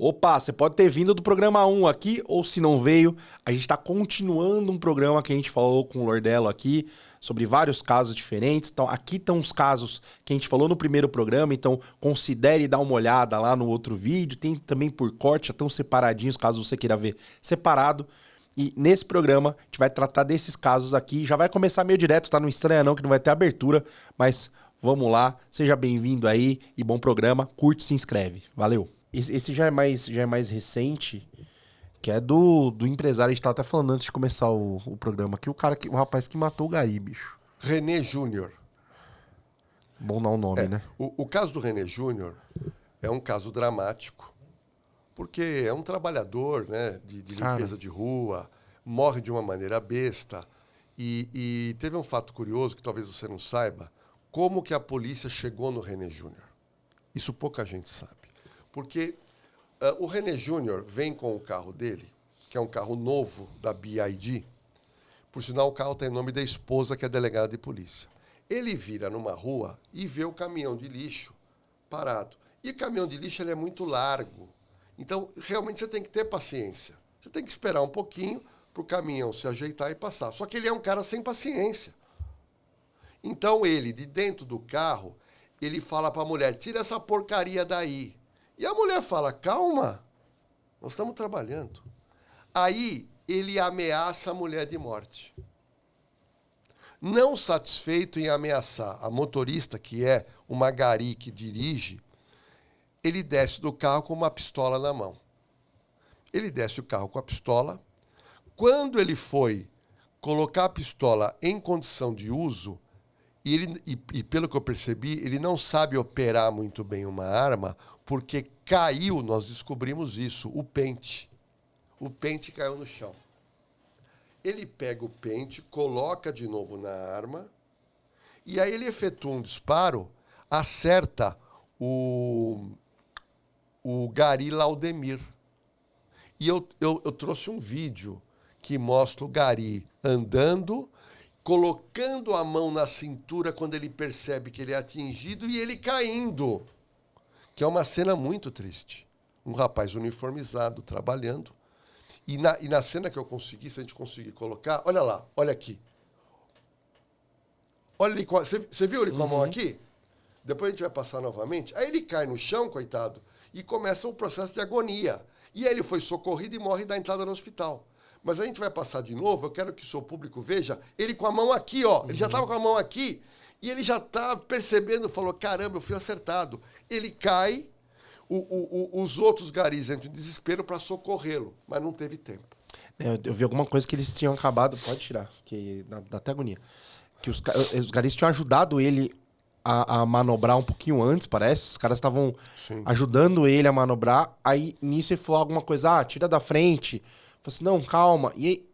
Opa, você pode ter vindo do programa 1 aqui, ou se não veio, a gente está continuando um programa que a gente falou com o Lordelo aqui, sobre vários casos diferentes. Então, aqui estão os casos que a gente falou no primeiro programa, então considere dar uma olhada lá no outro vídeo. Tem também por corte, já estão separadinhos, caso você queira ver separado. E nesse programa, a gente vai tratar desses casos aqui. Já vai começar meio direto, tá? Não estranha não, que não vai ter abertura, mas vamos lá. Seja bem-vindo aí e bom programa. Curte e se inscreve. Valeu! Esse já é mais recente, que é do empresário. A gente tava até falando antes de começar o programa aqui, o rapaz que matou o Gari, bicho. René Júnior. Bom dar o nome, né? O caso do René Júnior é um caso dramático, porque é um trabalhador, né, de limpeza de rua, morre de uma maneira besta. E teve um fato curioso que talvez você não saiba, como que a polícia chegou no René Júnior. Isso pouca gente sabe. Porque o René Júnior vem com o carro dele, que é um carro novo da BID. Por sinal, o carro tem o nome da esposa, que é delegada de polícia. Ele vira numa rua e vê o caminhão de lixo parado. E o caminhão de lixo ele é muito largo. Então, realmente, você tem que ter paciência. Você tem que esperar um pouquinho para o caminhão se ajeitar e passar. Só que ele é um cara sem paciência. Então, ele, de dentro do carro, ele fala para a mulher, tira essa porcaria daí. E a mulher fala, calma, nós estamos trabalhando. Aí ele ameaça a mulher de morte. Não satisfeito em ameaçar a motorista, que é uma gari que dirige, ele desce do carro com uma pistola na mão. Ele desce o carro com a pistola. Quando ele foi colocar a pistola em condição de uso, e pelo que eu percebi, ele não sabe operar muito bem uma arma, porque caiu, nós descobrimos isso, o pente. O pente caiu no chão. Ele pega o pente, coloca de novo na arma, e aí ele efetua um disparo, acerta o Gari Laudemir. E eu trouxe um vídeo que mostra o Gari andando, colocando a mão na cintura quando ele percebe que ele é atingido e ele caindo. Que é uma cena muito triste. Um rapaz uniformizado, trabalhando. E na cena que eu consegui, se a gente conseguir colocar, olha lá, olha aqui. Olha ele, você viu ele com a mão aqui? Depois a gente vai passar novamente. Aí ele cai no chão, coitado, e começa o processo de agonia. E aí ele foi socorrido e morre da entrada no hospital. Mas a gente vai passar de novo, eu quero que o seu público veja ele com a mão aqui, ó. Ele já estava com a mão aqui. E ele já está percebendo, falou, caramba, eu fui acertado. Ele cai, os outros garis entram em desespero para socorrê-lo, mas não teve tempo. Eu vi alguma coisa que eles tinham acabado, pode tirar, que dá até agonia. Que os garis tinham ajudado ele a manobrar um pouquinho antes, parece. Os caras estavam ajudando ele a manobrar. Aí nisso ele falou alguma coisa, tira da frente. Falei assim, não, calma. E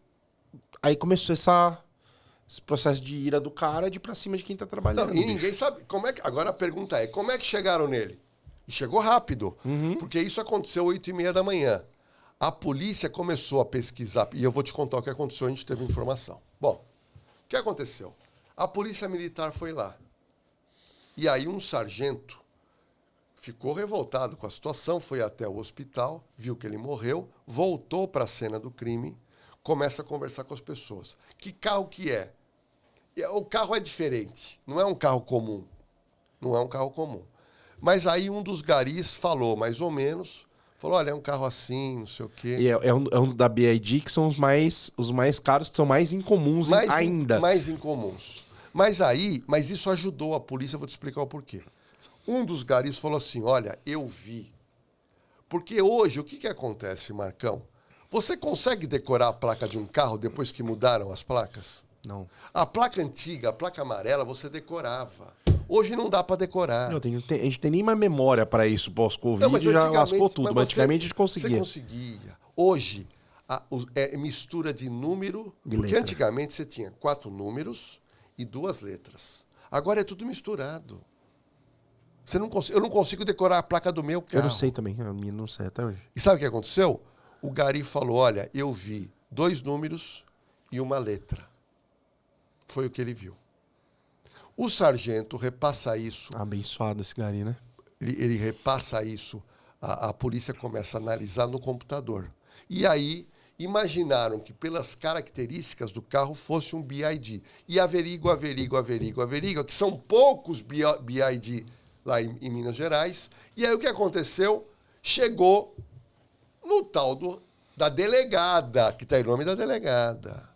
aí começou esse processo de ira do cara de ir pra cima de quem tá trabalhando. Não, e ninguém sabe como é que... Agora a pergunta é, como é que chegaram nele? E chegou rápido, porque isso aconteceu 8h30 da manhã. A polícia começou a pesquisar, e eu vou te contar o que aconteceu, a gente teve informação. Bom, o que aconteceu? A polícia militar foi lá. E aí um sargento ficou revoltado com a situação, foi até o hospital, viu que ele morreu, voltou para a cena do crime, começa a conversar com as pessoas. Que carro que é? O carro é diferente, não é um carro comum. Não é um carro comum. Mas aí um dos garis falou, mais ou menos, falou, olha, é um carro assim, não sei o quê. E é um da BID que são os mais caros, que são mais incomuns ainda. Mais incomuns. Mas isso ajudou a polícia, eu vou te explicar o porquê. Um dos garis falou assim, olha, eu vi. Porque hoje, o que acontece, Marcão? Você consegue decorar a placa de um carro depois que mudaram as placas? Não. A placa antiga, a placa amarela, você decorava. Hoje não dá para decorar. Não, a gente tem nem mais memória para isso. Pós-Covid já lascou tudo. Mas antigamente a gente conseguia. Você conseguia. Hoje, é mistura de número. Porque antigamente você tinha 4 números e 2 letras. Agora é tudo misturado. Eu não consigo decorar a placa do meu carro. Eu não sei também. A minha não sei até hoje. E sabe o que aconteceu? O gari falou, olha, eu vi 2 números e 1 letra. Foi o que ele viu. O sargento repassa isso... Abençoado esse gari, né? Ele repassa isso a polícia começa a analisar no computador. E aí imaginaram que pelas características do carro fosse um BID. E averigua, que são poucos BID lá em Minas Gerais. E aí o que aconteceu? Chegou no tal da delegada, que está em nome da delegada.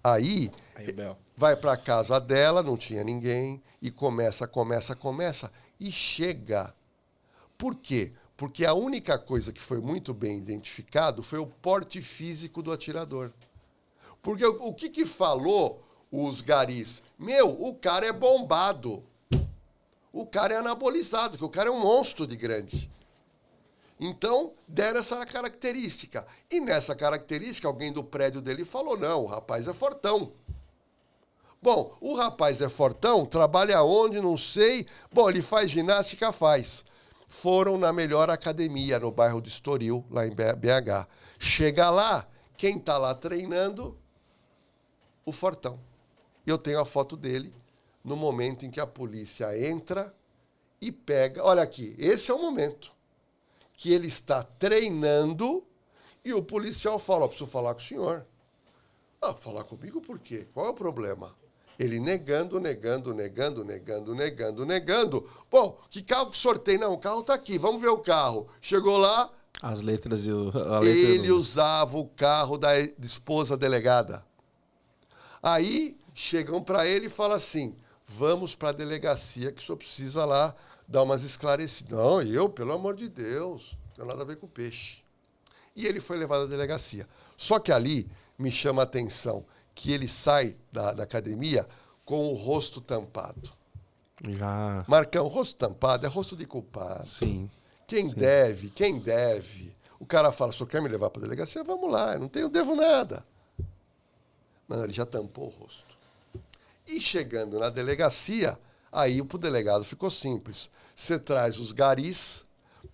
Aí vai para a casa dela, não tinha ninguém, e começa. E chega. Por quê? Porque a única coisa que foi muito bem identificado foi o porte físico do atirador. Porque o que falou os garis? O cara é bombado. O cara é anabolizado, que o cara é um monstro de grande. Então, deram essa característica. E nessa característica, alguém do prédio dele falou, não, o rapaz é fortão. Bom, o rapaz é fortão, trabalha onde, não sei. Bom, ele faz ginástica, faz. Foram na melhor academia, no bairro de Estoril, lá em BH. Chega lá, quem está lá treinando? O fortão. Eu tenho a foto dele no momento em que a polícia entra e pega... Olha aqui, esse é o momento que ele está treinando e o policial fala, preciso falar com o senhor. Falar comigo por quê? Qual é o problema? Ele negando. Bom, que carro que sorteio? Não, o carro está aqui, vamos ver o carro. Chegou lá... As letras e ele usava o carro da esposa delegada. Aí chegam para ele e falam assim, vamos para a delegacia que o senhor precisa lá dar umas esclarecidas. Não, pelo amor de Deus, não tem nada a ver com peixe. E ele foi levado à delegacia. Só que ali me chama a atenção que ele sai da academia com o rosto tampado. Já. Marcão, rosto tampado é rosto de culpado. Sim. Quem deve. O cara fala, o senhor quer me levar para a delegacia? Vamos lá, eu devo nada. Não, ele já tampou o rosto. E chegando na delegacia, aí pro delegado ficou simples. Você traz os garis,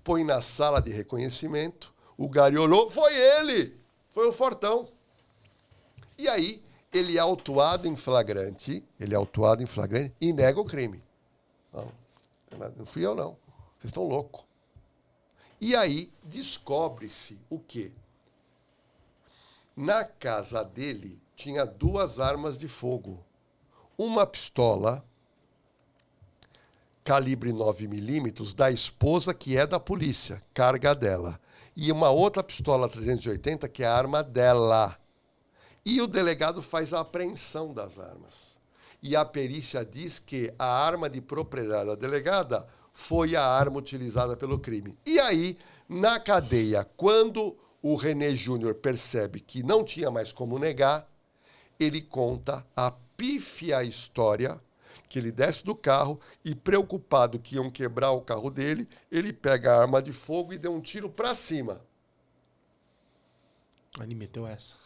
põe na sala de reconhecimento, o gari olhou, foi ele! Foi o fortão. E aí, ele é autuado em flagrante e nega o crime. Não fui eu, não. Vocês estão loucos. E aí, descobre-se o quê? Na casa dele, tinha 2 armas de fogo. Uma pistola, calibre 9mm, da esposa, que é da polícia, carga dela. E uma outra pistola 380, que é a arma dela. E o delegado faz a apreensão das armas. E a perícia diz que a arma de propriedade da delegada foi a arma utilizada pelo crime. E aí, na cadeia, quando o René Júnior percebe que não tinha mais como negar, ele conta a pífia história que ele desce do carro e, preocupado que iam quebrar o carro dele, ele pega a arma de fogo e deu um tiro para cima. Ele meteu essa.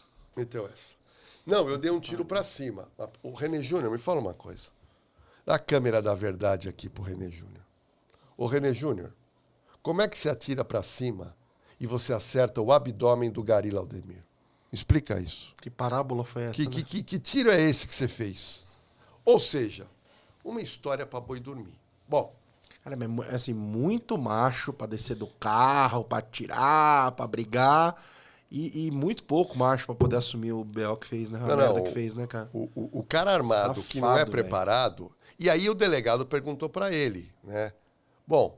Não, eu dei um tiro para cima. O René Júnior, me fala uma coisa. Dá a câmera da verdade aqui pro René Júnior. Ô, René Júnior, como é que você atira para cima e você acerta o abdômen do gari Laudemir? Explica isso. Que parábola foi essa? Que tiro é esse que você fez? Ou seja, uma história para boi dormir. Bom. Cara, assim, muito macho para descer do carro, para atirar, para brigar. E muito pouco macho para poder assumir o B.O. que fez, né? Que fez, né, cara? O cara armado, safado, que não é preparado... E aí o delegado perguntou para ele, né? Bom,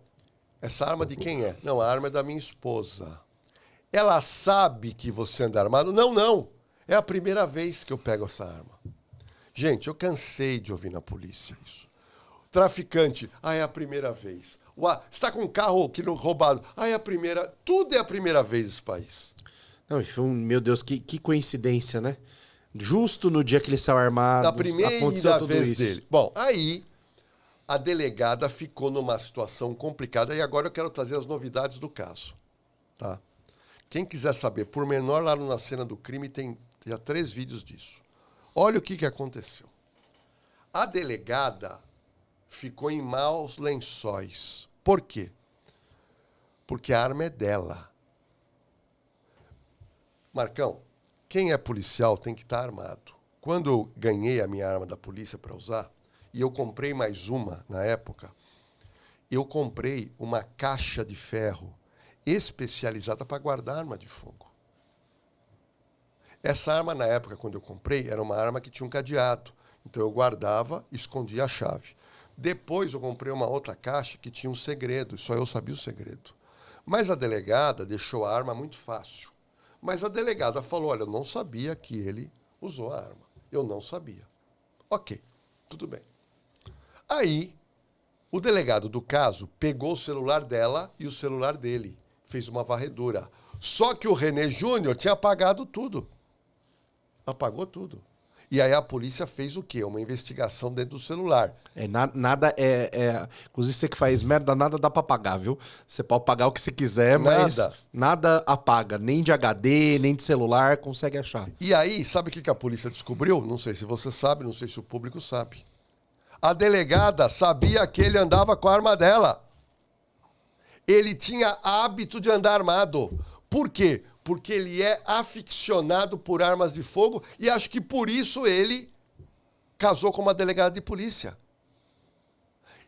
essa arma de quem é? Não, a arma é da minha esposa. Ela sabe que você anda armado? Não. É a primeira vez que eu pego essa arma. Gente, eu cansei de ouvir na polícia isso. Traficante, é a primeira vez. Você está com um carro que não roubado? É a primeira... Tudo é a primeira vez nesse país. Não, meu Deus, que coincidência, né? Justo no dia que ele saiu armado. Da primeira vez dele. Bom, aí a delegada ficou numa situação complicada e agora eu quero trazer as novidades do caso. Tá? Quem quiser saber, por menor lá na cena do crime, tem já 3 vídeos disso. Olha o que aconteceu. A delegada ficou em maus lençóis. Por quê? Porque a arma é dela. Marcão, quem é policial tem que estar armado. Quando eu ganhei a minha arma da polícia para usar, e eu comprei mais uma na época, eu comprei uma caixa de ferro especializada para guardar arma de fogo. Essa arma, na época, quando eu comprei, era uma arma que tinha um cadeado. Então eu guardava e escondia a chave. Depois eu comprei uma outra caixa que tinha um segredo, só eu sabia o segredo. Mas a delegada deixou a arma muito fácil. Mas a delegada falou, olha, eu não sabia que ele usou a arma. Eu não sabia. Ok, tudo bem. Aí, o delegado do caso pegou o celular dela e o celular dele. Fez uma varredura. Só que o René Júnior tinha apagado tudo. Apagou tudo. E aí a polícia fez o quê? Uma investigação dentro do celular. Nada inclusive você que faz merda, nada dá pra pagar, viu? Você pode pagar o que você quiser, mas nada apaga. Nem de HD, nem de celular, consegue achar. E aí, sabe o que a polícia descobriu? Não sei se você sabe, não sei se o público sabe. A delegada sabia que ele andava com a arma dela. Ele tinha hábito de andar armado. Por quê? Porque ele é aficionado por armas de fogo e acho que por isso ele casou com uma delegada de polícia.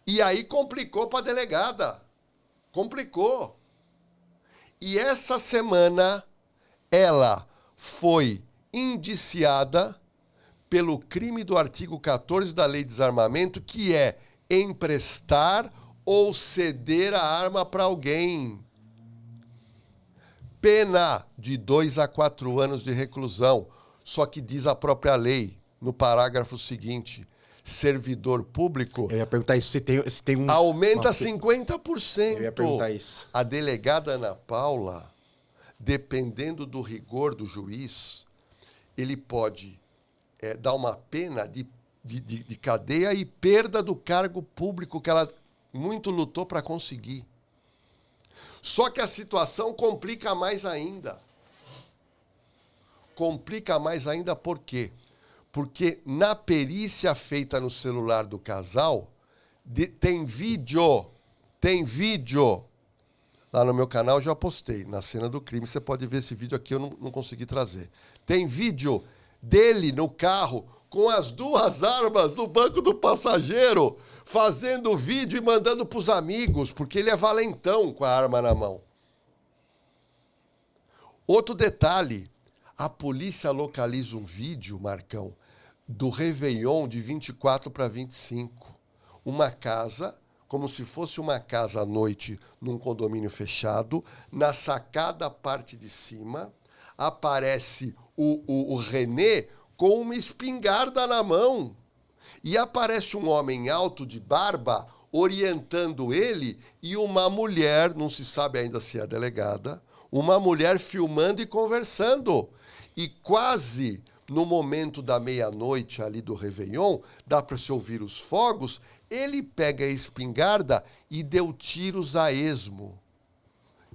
E aí complicou para a delegada. Complicou. E essa semana ela foi indiciada pelo crime do artigo 14 da Lei de Desarmamento, que é emprestar ou ceder a arma para alguém. Pena de 2 a 4 anos de reclusão. Só que diz a própria lei, no parágrafo seguinte, servidor público... Eu ia perguntar isso, se tem um... Aumenta 50%. Eu ia perguntar isso. A delegada Ana Paula, dependendo do rigor do juiz, ele pode dar uma pena de cadeia e perda do cargo público que ela muito lutou para conseguir. Só que a situação complica mais ainda. Complica mais ainda por quê? Porque na perícia feita no celular do casal, tem vídeo. Lá no meu canal eu já postei, na cena do crime. Você pode ver esse vídeo aqui, eu não consegui trazer. Tem vídeo dele no carro com as 2 armas no banco do passageiro, fazendo vídeo e mandando para os amigos, porque ele é valentão com a arma na mão. Outro detalhe, a polícia localiza um vídeo, Marcão, do Réveillon de 24 para 25. Uma casa, como se fosse uma casa à noite num condomínio fechado, na sacada parte de cima, aparece o René com uma espingarda na mão. E aparece um homem alto de barba orientando ele e uma mulher, não se sabe ainda se é a delegada, uma mulher filmando e conversando. E quase no momento da meia-noite ali do Réveillon, dá para se ouvir os fogos, ele pega a espingarda e deu tiros a esmo.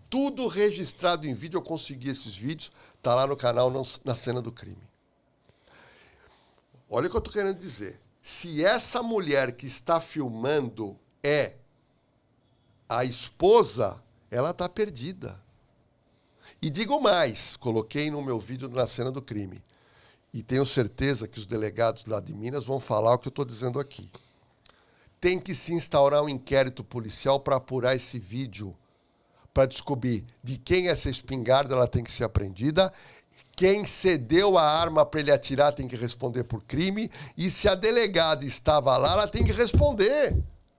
Tudo registrado em vídeo, eu consegui esses vídeos, tá lá no canal, na cena do crime. Olha o que eu estou querendo dizer. Se essa mulher que está filmando é a esposa, ela está perdida. E digo mais, coloquei no meu vídeo na cena do crime. E tenho certeza que os delegados lá de Minas vão falar o que eu estou dizendo aqui. Tem que se instaurar um inquérito policial para apurar esse vídeo, para descobrir de quem essa espingarda ela tem que ser apreendida. Quem cedeu a arma para ele atirar tem que responder por crime. E se a delegada estava lá, ela tem que responder.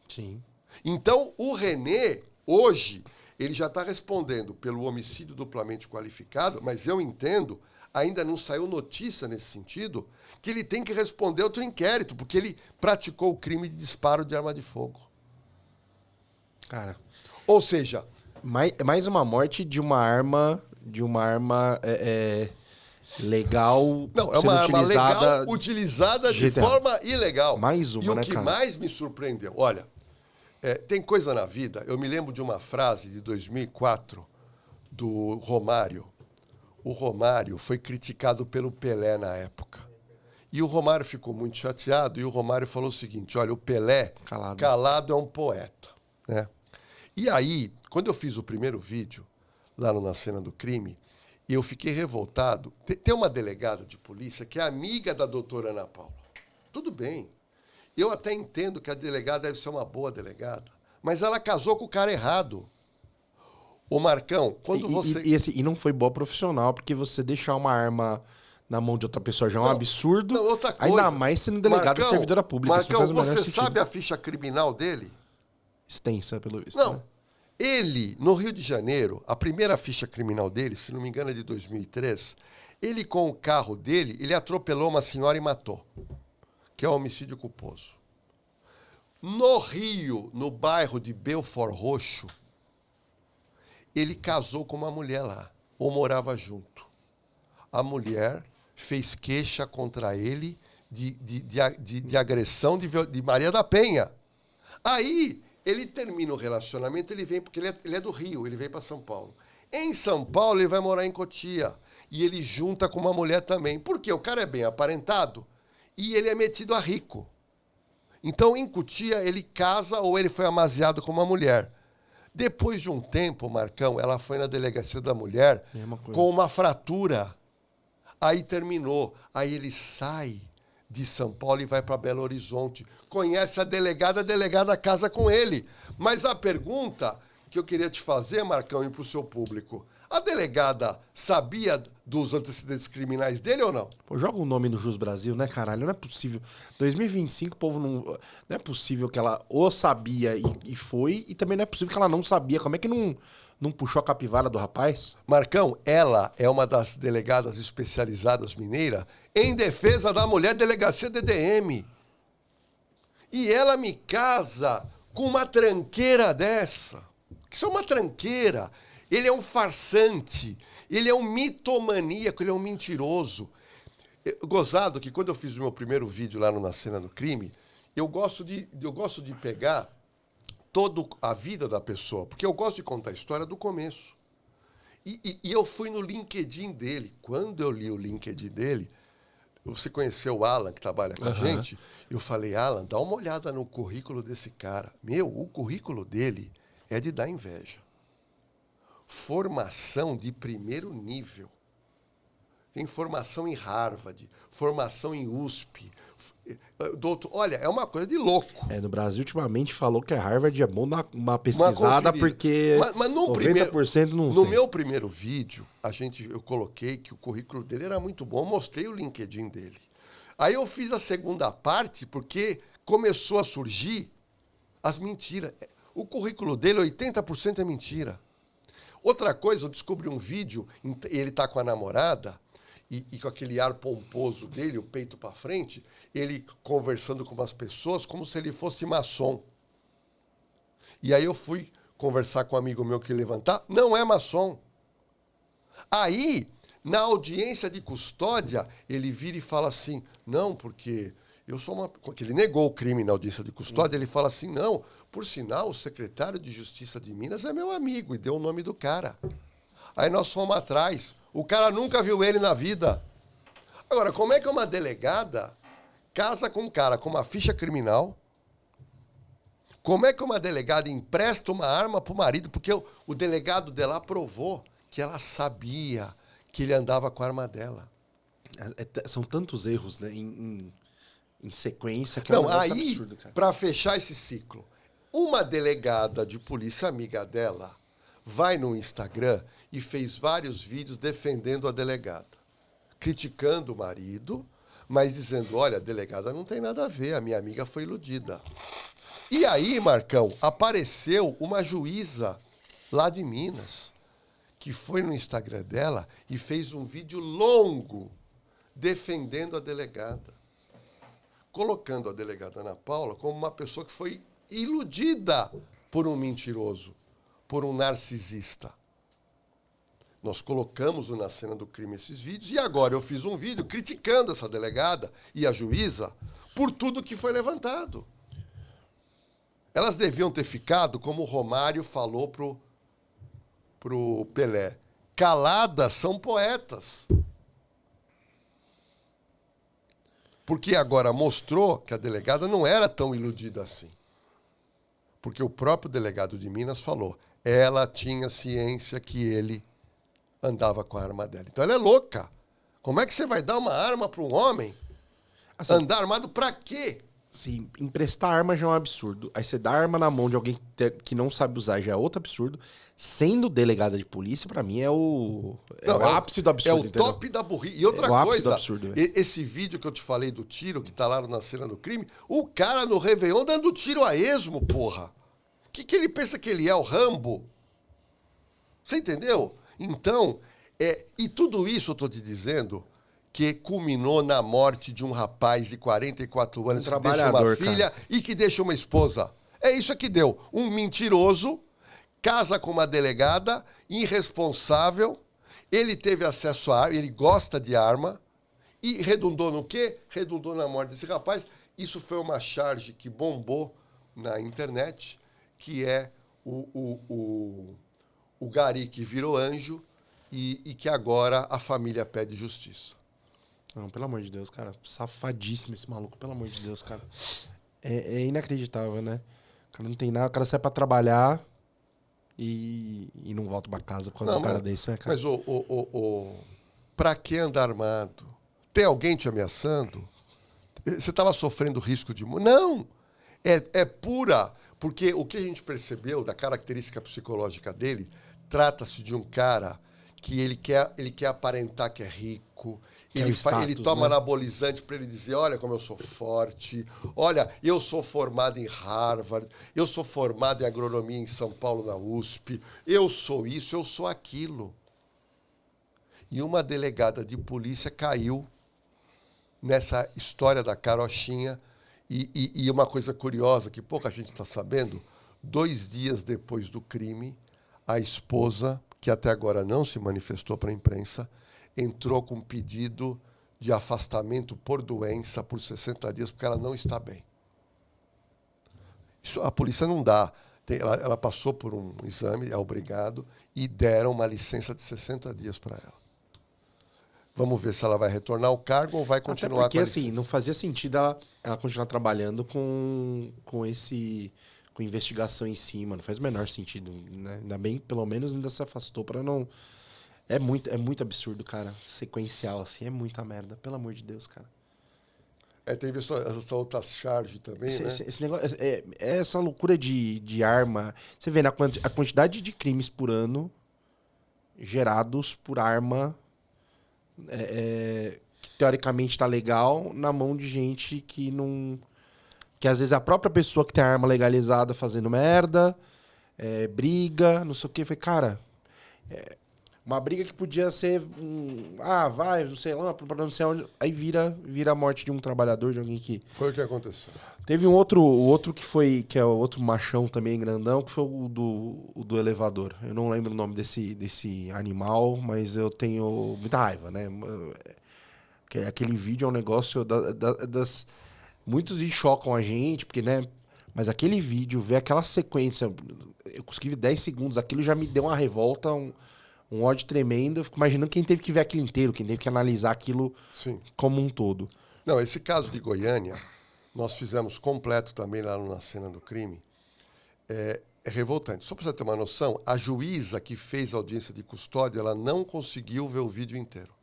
Sim. Então, o René, hoje, ele já está respondendo pelo homicídio duplamente qualificado, mas eu entendo, ainda não saiu notícia nesse sentido, que ele tem que responder outro inquérito, porque ele praticou o crime de disparo de arma de fogo. Cara. Ou seja... Mais uma morte de uma arma... legal. Não, é uma arma utilizada legal utilizada de forma ilegal. Mais uma, e o né, que cara? mais me surpreendeu, olha, tem coisa na vida, eu me lembro de uma frase de 2004 do Romário. O Romário foi criticado pelo Pelé na época. E o Romário ficou muito chateado e o Romário falou o seguinte, olha, o Pelé, calado é um poeta, né? E aí, quando eu fiz o primeiro vídeo, lá na cena do crime, eu fiquei revoltado. Tem uma delegada de polícia que é amiga da doutora Ana Paula. Tudo bem. Eu até entendo que a delegada deve ser uma boa delegada, Mas ela casou com o cara errado. Ô, Marcão, quando você... E não foi boa profissional, porque você deixar uma arma na mão de outra pessoa já é um absurdo. Não, outra coisa. Ainda mais sendo delegado de servidora pública. Marcão, você sabe a ficha criminal dele? Extensa, pelo visto. Não. Né? Ele, no Rio de Janeiro, a primeira ficha criminal dele, se não me engano é de 2003, ele com o carro dele, ele atropelou uma senhora e matou. Que é homicídio culposo. No Rio, no bairro de Belford Roxo, ele casou com uma mulher lá, ou morava junto. A mulher fez queixa contra ele de agressão de Maria da Penha. Aí, ele termina o relacionamento, ele vem, porque ele é do Rio, ele vem para São Paulo. Em São Paulo, ele vai morar em Cotia. E ele junta com uma mulher também. Por quê? O cara é bem aparentado e ele é metido a rico. Então, em Cotia, ele casa ou ele foi amaziado com uma mulher. Depois de um tempo, Marcão, ela foi na delegacia da mulher com uma fratura. Aí terminou. Aí ele sai de São Paulo e vai para Belo Horizonte. Conhece a delegada casa com ele. Mas a pergunta que eu queria te fazer, Marcão, e para o seu público, a delegada sabia dos antecedentes criminais dele ou não? Pô, joga o nome no Jus Brasil, né, caralho? Não é possível. 2025, o povo não... Não é possível que ela ou sabia e foi, e também não é possível que ela não sabia. Como é que não puxou a capivara do rapaz? Marcão, ela é uma das delegadas especializadas mineira em defesa da mulher, delegacia DDM. E ela me casa com uma tranqueira dessa. Isso é uma tranqueira. Ele é um farsante, ele é um mitomaníaco, ele é um mentiroso. Gozado que quando eu fiz o meu primeiro vídeo lá no Na Cena do Crime, eu gosto de pegar toda a vida da pessoa, porque eu gosto de contar a história do começo. E eu fui no LinkedIn dele. Quando eu li o LinkedIn dele, você conheceu o Alan, que trabalha com a gente, eu falei, Alan, dá uma olhada no currículo desse cara. Meu, o currículo dele é de dar inveja. Formação de primeiro nível. Tem formação em Harvard, formação em USP. Doutor, olha, é uma coisa de louco. No Brasil, ultimamente, falou que a Harvard é bom dar uma pesquisada, porque mas no 90% não No tem. meu primeiro vídeo, eu coloquei que o currículo dele era muito bom, mostrei o LinkedIn dele. Aí eu fiz a segunda parte, porque começou a surgir as mentiras. O currículo dele, 80% é mentira. Outra coisa, eu descobri um vídeo, ele tá com a namorada, e com aquele ar pomposo dele, o peito para frente, ele conversando com umas pessoas como se ele fosse maçom. E aí eu fui conversar com um amigo meu que levantar, não é maçom. Aí, na audiência de custódia, ele vira e fala assim, não, porque eu sou uma... Porque ele negou o crime na audiência de custódia, ele fala assim, não, por sinal, o secretário de Justiça de Minas é meu amigo, e deu o nome do cara. Aí nós fomos atrás. O cara nunca viu ele na vida. Agora, como é que uma delegada casa com um cara com uma ficha criminal? Como é que uma delegada empresta uma arma pro marido? Porque o delegado dela provou que ela sabia que ele andava com a arma dela. São tantos erros, né, em sequência que não, é um aí, absurdo, cara. Para fechar esse ciclo, uma delegada de polícia amiga dela vai no Instagram e fez vários vídeos defendendo a delegada, criticando o marido, mas dizendo, olha, a delegada não tem nada a ver, a minha amiga foi iludida. E aí, Marcão, apareceu uma juíza lá de Minas, que foi no Instagram dela e fez um vídeo longo defendendo a delegada, colocando a delegada Ana Paula como uma pessoa que foi iludida por um mentiroso, por um narcisista. Nós colocamos Na Cena do Crime esses vídeos e agora eu fiz um vídeo criticando essa delegada e a juíza por tudo que foi levantado. Elas deviam ter ficado, como o Romário falou pro Pelé, caladas são poetas. Porque agora mostrou que a delegada não era tão iludida assim. Porque o próprio delegado de Minas falou, ela tinha ciência que ele andava com a arma dela. Então ela é louca. Como é que você vai dar uma arma para um homem? Andar armado para quê? Sim, emprestar arma já é um absurdo. Aí você dá arma na mão de alguém que não sabe usar já é outro absurdo. Sendo delegada de polícia, pra mim, é o ápice do absurdo. É o entendeu? top da burrice. E outra É o ápice do coisa, absurdo, esse vídeo que eu te falei do tiro, que tá lá na cena do crime, o cara no Réveillon dando tiro a esmo, porra. O que ele pensa que ele é, o Rambo? Você entendeu? Então, e tudo isso eu tô te dizendo que culminou na morte de um rapaz de 44 anos que deixa uma filha e que deixa uma esposa. É isso que deu. Um mentiroso casa com uma delegada, irresponsável, ele teve acesso à arma, ele gosta de arma, e redundou no quê? Redundou na morte desse rapaz. Isso foi uma charge que bombou na internet, que é o gari que virou anjo e que agora a família pede justiça. Não, pelo amor de Deus, cara. Safadíssimo esse maluco, pelo amor de Deus, cara. É inacreditável, né? O cara não tem nada, o cara sai pra trabalhar e não volta pra casa por causa do cara desse, né, cara? Mas, pra que andar armado? Tem alguém te ameaçando? Você estava sofrendo risco de morte? Não! É pura... Porque o que a gente percebeu da característica psicológica dele, trata-se de um cara que ele quer aparentar que é rico, ele toma anabolizante para ele dizer, olha como eu sou forte, olha, eu sou formado em Harvard, eu sou formado em agronomia em São Paulo, na USP, eu sou isso, eu sou aquilo. E uma delegada de polícia caiu nessa história da carochinha. E uma coisa curiosa, que pouca gente está sabendo, 2 dias depois do crime, a esposa, que até agora não se manifestou para a imprensa, entrou com um pedido de afastamento por doença por 60 dias, porque ela não está bem. Isso a polícia não dá. Ela passou por um exame, é obrigado, e deram uma licença de 60 dias para ela. Vamos ver se ela vai retornar ao cargo ou vai continuar porque, com a assim, licença. não fazia sentido ela continuar trabalhando com investigação em cima. Não faz o menor sentido, né? Ainda bem, pelo menos, ainda se afastou pra não... É muito absurdo, cara. Sequencial, assim, é muita merda. Pelo amor de Deus, cara. Teve essa outra charge também, né? Esse negócio, essa loucura de arma... Você vê, a quantidade de crimes por ano gerados por arma... que teoricamente tá legal na mão de gente que não... Que às vezes a própria pessoa que tem a arma legalizada fazendo merda, briga, não sei o que. Foi, cara, uma briga que podia ser vai, não sei lá, pra não sei onde. Aí vira a morte de um trabalhador, de alguém que... Foi o que aconteceu. Teve o outro que é o outro machão também, grandão, que foi o do elevador. Eu não lembro o nome desse animal, mas eu tenho muita raiva, né? Aquele vídeo é um negócio muitos vídeos chocam a gente, porque, né? Mas aquele vídeo, ver aquela sequência, eu consegui ver 10 segundos, aquilo já me deu uma revolta, um ódio tremendo. Eu fico imaginando quem teve que ver aquilo inteiro, quem teve que analisar aquilo como um todo. Não, esse caso de Goiânia, nós fizemos completo também lá na cena do crime. É revoltante. Só para você ter uma noção, a juíza que fez a audiência de custódia, ela não conseguiu ver o vídeo inteiro.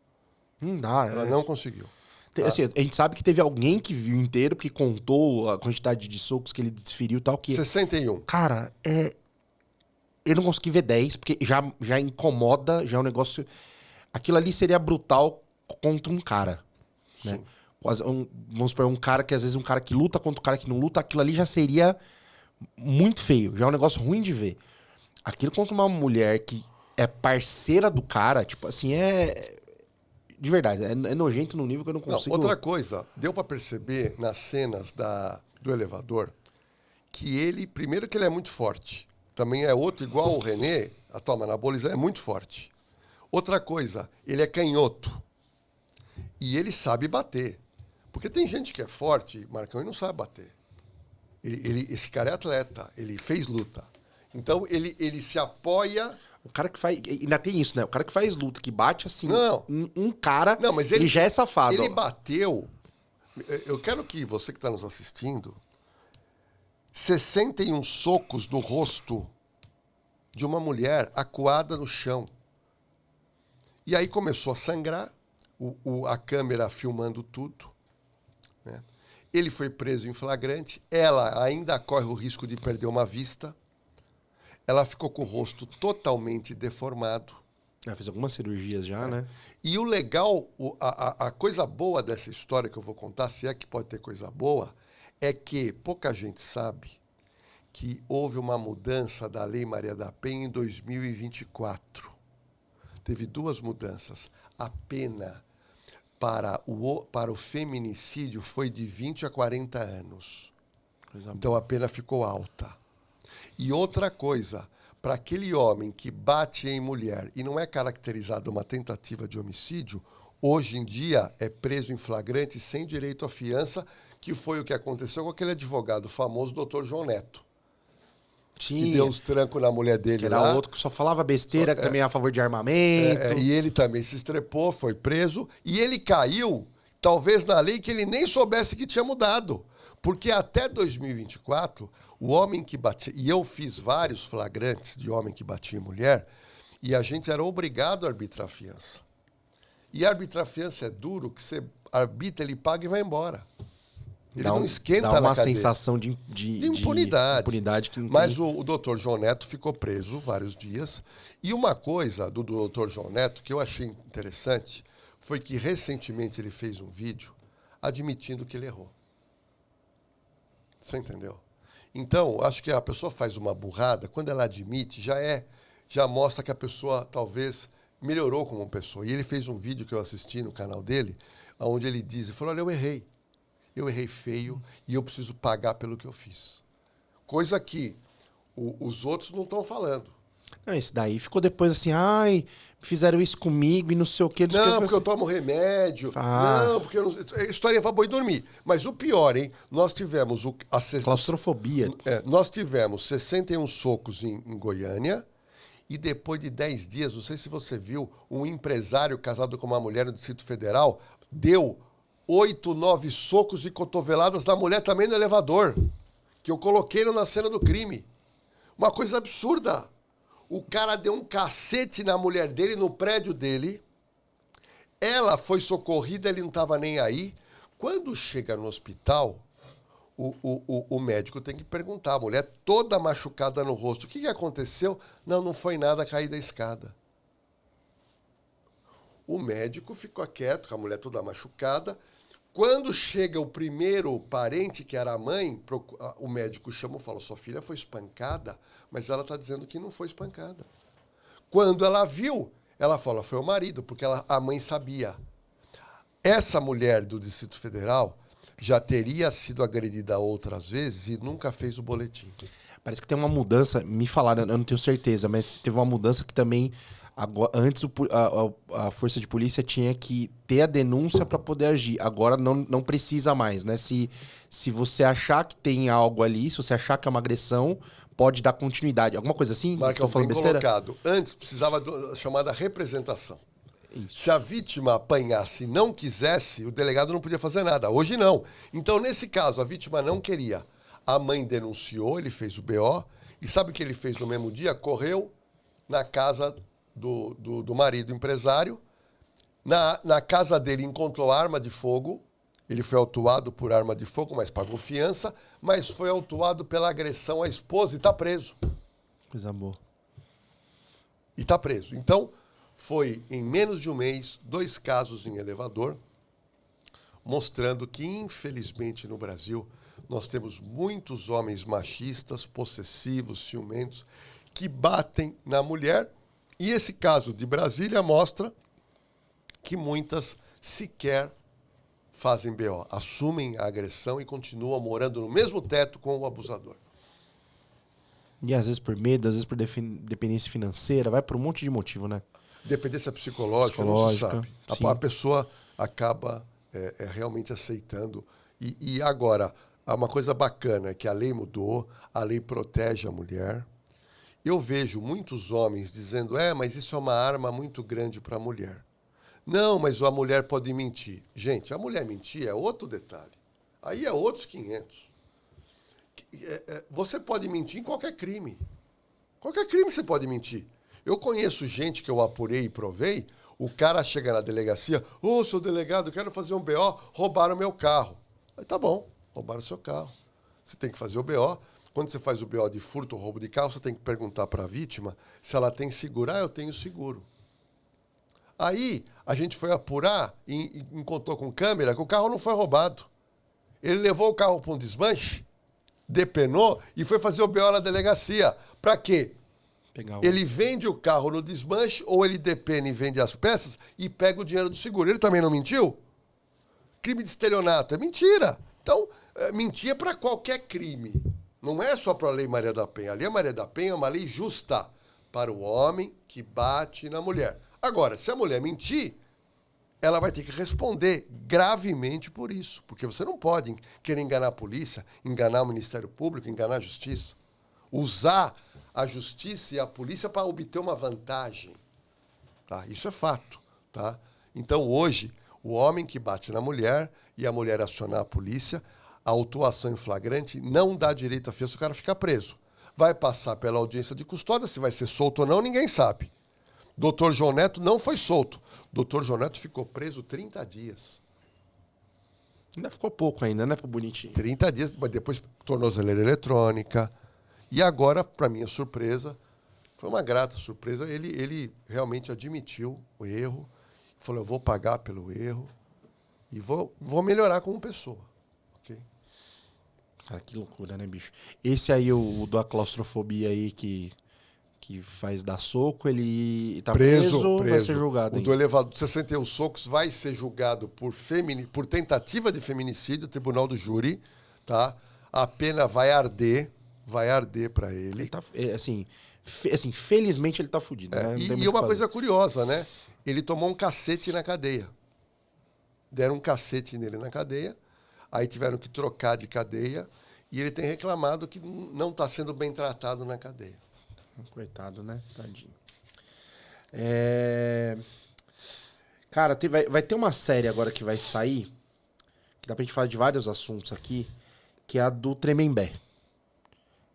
Não dá, Ela não conseguiu. Assim, a gente sabe que teve alguém que viu inteiro, porque contou a quantidade de socos que ele desferiu e tal. 61. Cara, eu não consegui ver 10, porque já incomoda, já é um negócio... Aquilo ali seria brutal contra um cara, né? Vamos supor, um cara que às vezes um cara que luta contra um cara que não luta, aquilo ali já seria muito feio, já é um negócio ruim de ver. Aquilo contra uma mulher que é parceira do cara, tipo assim, de verdade, é nojento num nível que eu não consigo... Outra coisa, deu pra perceber nas cenas do elevador que ele, primeiro que ele é muito forte, também é outro igual o René, a toma anabolizante, é muito forte. Outra coisa, ele é canhoto e ele sabe bater. Porque tem gente que é forte, Marcão, e não sabe bater. Esse cara é atleta, ele fez luta. Então, ele se apoia... O cara que faz... Ainda tem isso, né? O cara que faz luta, que bate assim... Não. Um cara, não, mas ele já é safado. Ele bateu... Eu quero que você que está nos assistindo... 61 socos no rosto de uma mulher acuada no chão. E aí começou a sangrar, a câmera filmando tudo, né? Ele foi preso em flagrante. Ela ainda corre o risco de perder uma vista. Ela ficou com o rosto totalmente deformado. Fez algumas cirurgias já, né? E o legal, a coisa boa dessa história que eu vou contar, se é que pode ter coisa boa, é que pouca gente sabe que houve uma mudança da Lei Maria da Penha em 2024. Teve 2 mudanças. A pena para o feminicídio foi de 20 a 40 anos. Então a pena ficou alta. E outra coisa, para aquele homem que bate em mulher e não é caracterizado uma tentativa de homicídio, hoje em dia é preso em flagrante sem direito à fiança, que foi o que aconteceu com aquele advogado famoso, Dr. João Neto. Sim, que deu uns trancos na mulher dele que era lá. Outro que só falava besteira, que também é a favor de armamento. E ele também se estrepou, foi preso. E ele caiu, talvez na lei que ele nem soubesse que tinha mudado. Porque até 2024, o homem que batia... E eu fiz vários flagrantes de homem que batia em mulher, e a gente era obrigado a arbitrar a fiança. E arbitrar a fiança é duro, que você arbitra, ele paga e vai embora. Ele não esquenta na cadeia. Dá uma sensação de impunidade. Que não Mas tem. O doutor João Neto ficou preso vários dias. E uma coisa do doutor João Neto que eu achei interessante foi que recentemente ele fez um vídeo admitindo que ele errou. Você entendeu? Então, acho que a pessoa faz uma burrada, quando ela admite, já mostra que a pessoa talvez melhorou como pessoa. E ele fez um vídeo que eu assisti no canal dele, onde ele diz, ele falou, olha, eu errei feio e eu preciso pagar pelo que eu fiz. Coisa que os outros não estão falando. Não, esse daí ficou depois assim, ai, fizeram isso comigo e não sei o que. Não, porque eu tomo remédio. Não, porque eu não... Historinha pra boi dormir. Mas o pior, hein? Nós tivemos... Claustrofobia. Nós tivemos 61 socos em Goiânia e depois de 10 dias, não sei se você viu, um empresário casado com uma mulher no Distrito Federal deu 8, 9 socos e cotoveladas da mulher também no elevador, que eu coloquei na cena do crime. Uma coisa absurda. O cara deu um cacete na mulher dele, no prédio dele. Ela foi socorrida, ele não estava nem aí. Quando chega no hospital, o médico tem que perguntar. A mulher toda machucada no rosto. O que aconteceu? Não foi nada, cair da escada. O médico ficou quieto, com a mulher toda machucada. Quando chega o primeiro parente, que era a mãe, o médico chamou e falou, sua filha foi espancada, mas ela está dizendo que não foi espancada. Quando ela viu, ela falou, foi o marido, porque a mãe sabia. Essa mulher do Distrito Federal já teria sido agredida outras vezes e nunca fez o boletim. Parece que tem uma mudança, me falaram, eu não tenho certeza, mas teve uma mudança que também... Agora, antes a força de polícia tinha que ter a denúncia para poder agir. Agora não precisa mais, né? Se você achar que tem algo ali, se você achar que é uma agressão, pode dar continuidade. Alguma coisa assim? Marcão, bem colocado. Antes precisava da chamada representação. Isso. Se a vítima apanhasse e não quisesse, o delegado não podia fazer nada. Hoje não. Então, nesse caso, a vítima não queria. A mãe denunciou, ele fez o BO. E sabe o que ele fez no mesmo dia? Correu na casa do marido empresário. Na casa dele encontrou arma de fogo. Ele foi autuado por arma de fogo, mas pagou fiança. Mas foi autuado pela agressão à esposa e está preso. Coisa boa. E está preso. Então, foi em menos de um mês, 2 casos em elevador, mostrando que, infelizmente, no Brasil, nós temos muitos homens machistas, possessivos, ciumentos, que batem na mulher. E esse caso de Brasília mostra que muitas sequer fazem BO, assumem a agressão e continuam morando no mesmo teto com o abusador. E às vezes por medo, às vezes por dependência financeira, vai por um monte de motivo, né? Dependência psicológica, não se sabe. A pessoa acaba realmente aceitando. E agora, uma coisa bacana é que a lei mudou, a lei protege a mulher. Eu vejo muitos homens dizendo, mas isso é uma arma muito grande para a mulher. Não, mas a mulher pode mentir. Gente, a mulher mentir é outro detalhe. Aí é outros 500. Você pode mentir em qualquer crime. Qualquer crime você pode mentir. Eu conheço gente que eu apurei e provei, o cara chega na delegacia, seu delegado, quero fazer um BO, roubaram meu carro. Aí tá bom. Roubaram o seu carro. Você tem que fazer o BO. Quando você faz o BO de furto ou roubo de carro, você tem que perguntar para a vítima se ela tem seguro. Eu tenho seguro. Aí, a gente foi apurar e encontrou com câmera que o carro não foi roubado. Ele levou o carro para um desmanche, depenou e foi fazer o BO na delegacia. Para quê? Ele vende o carro no desmanche ou ele depena e vende as peças e pega o dinheiro do seguro. Ele também não mentiu? Crime de estelionato é mentira. Então, mentir é para qualquer crime. Não é só para a Lei Maria da Penha. A Lei Maria da Penha é uma lei justa para o homem que bate na mulher. Agora, se a mulher mentir, ela vai ter que responder gravemente por isso. Porque você não pode querer enganar a polícia, enganar o Ministério Público, enganar a Justiça. Usar a Justiça e a polícia para obter uma vantagem. Tá? Isso é fato. Tá? Então, hoje, o homem que bate na mulher e a mulher acionar a polícia, a autuação em flagrante não dá direito a fiança, o cara fica preso. Vai passar pela audiência de custódia, se vai ser solto ou não, ninguém sabe. Doutor João Neto não foi solto. Doutor João Neto ficou preso 30 dias. Ainda ficou pouco ainda, né, pro bonitinho? 30 dias, mas depois tornozeleira eletrônica. E agora, para minha surpresa, foi uma grata surpresa, ele realmente admitiu o erro, falou, eu vou pagar pelo erro e vou melhorar como pessoa. Okay? Cara, que loucura, né, bicho? Esse aí, o da claustrofobia aí, que faz dar soco, ele tá preso, vai ser julgado. O do elevador de 61 socos vai ser julgado por tentativa de feminicídio, tribunal do júri, tá? A pena vai arder para ele. Ele tá, assim, felizmente ele tá fudido, né? E uma coisa curiosa, né? Ele tomou um cacete na cadeia. Deram um cacete nele na cadeia, aí tiveram que trocar de cadeia, e ele tem reclamado que não está sendo bem tratado na cadeia. Coitado, né? Tadinho. Cara, vai ter uma série agora que vai sair, que dá pra gente falar de vários assuntos aqui, que é a do Tremembé.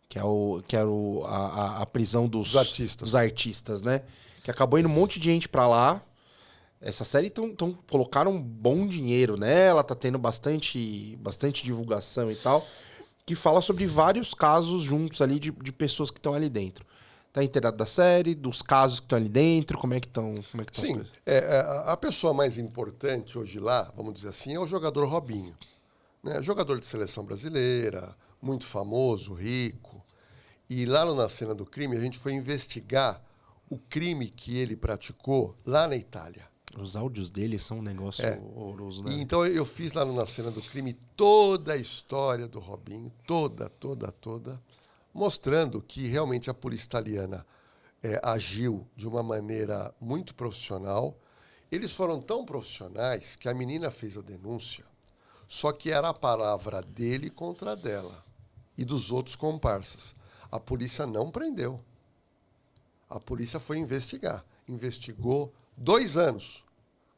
Que é a prisão dos artistas, né? Que acabou indo um monte de gente pra lá. Essa série colocaram um bom dinheiro nela, tá tendo bastante divulgação e tal, que fala sobre vários casos juntos ali de pessoas que estão ali dentro. Tá inteirado da série, dos casos que estão ali dentro, como é que estão? Sim, a pessoa mais importante hoje lá, vamos dizer assim, é o jogador Robinho. Né? Jogador de seleção brasileira, muito famoso, rico. E lá na cena do crime, a gente foi investigar o crime que ele praticou lá na Itália. Os áudios dele são um negócio horroroso, né? E então eu fiz lá na cena do crime toda a história do Robinho, toda, mostrando que realmente a polícia italiana agiu de uma maneira muito profissional. Eles foram tão profissionais que a menina fez a denúncia, só que era a palavra dele contra a dela e dos outros comparsas. A polícia não prendeu. A polícia foi investigar. Investigou 2 anos,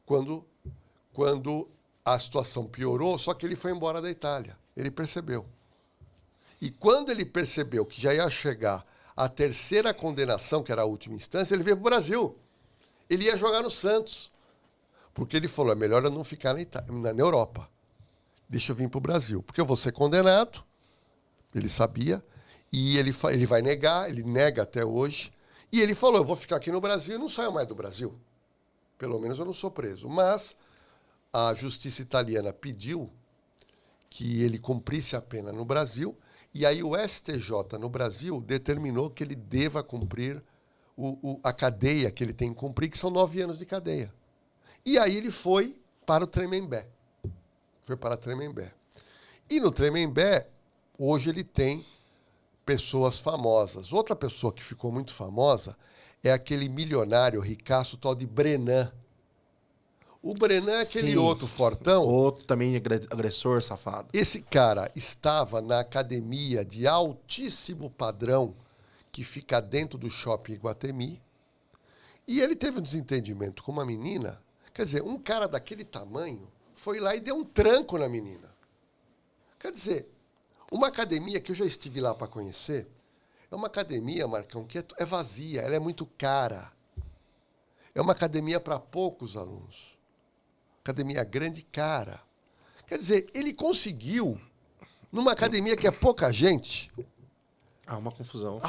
quando a situação piorou, só que ele foi embora da Itália. Ele percebeu. E quando ele percebeu que já ia chegar a terceira condenação, que era a última instância, ele veio para o Brasil. Ele ia jogar no Santos. Porque ele falou, é melhor eu não ficar na Europa. Deixa eu vir para o Brasil. Porque eu vou ser condenado. Ele sabia. E ele vai negar, ele nega até hoje. E ele falou, eu vou ficar aqui no Brasil e não saio mais do Brasil. Pelo menos eu não sou preso. Mas a justiça italiana pediu que ele cumprisse a pena no Brasil. E aí o STJ no Brasil determinou que ele deva cumprir a cadeia que ele tem que cumprir, que são 9 anos de cadeia. E aí ele foi para o Tremembé. E no Tremembé, hoje ele tem pessoas famosas. Outra pessoa que ficou muito famosa é aquele milionário ricaço tal de Brenan. O Brenan é aquele outro fortão. Outro também agressor, safado. Esse cara estava na academia de altíssimo padrão que fica dentro do shopping Iguatemi. E ele teve um desentendimento com uma menina. Quer dizer, um cara daquele tamanho foi lá e deu um tranco na menina. Quer dizer, uma academia que eu já estive lá para conhecer, é uma academia, Marcão, que é vazia, ela é muito cara. É uma academia para poucos alunos. Academia grande e cara. Quer dizer, ele conseguiu Numa academia que é pouca gente, uma confusão.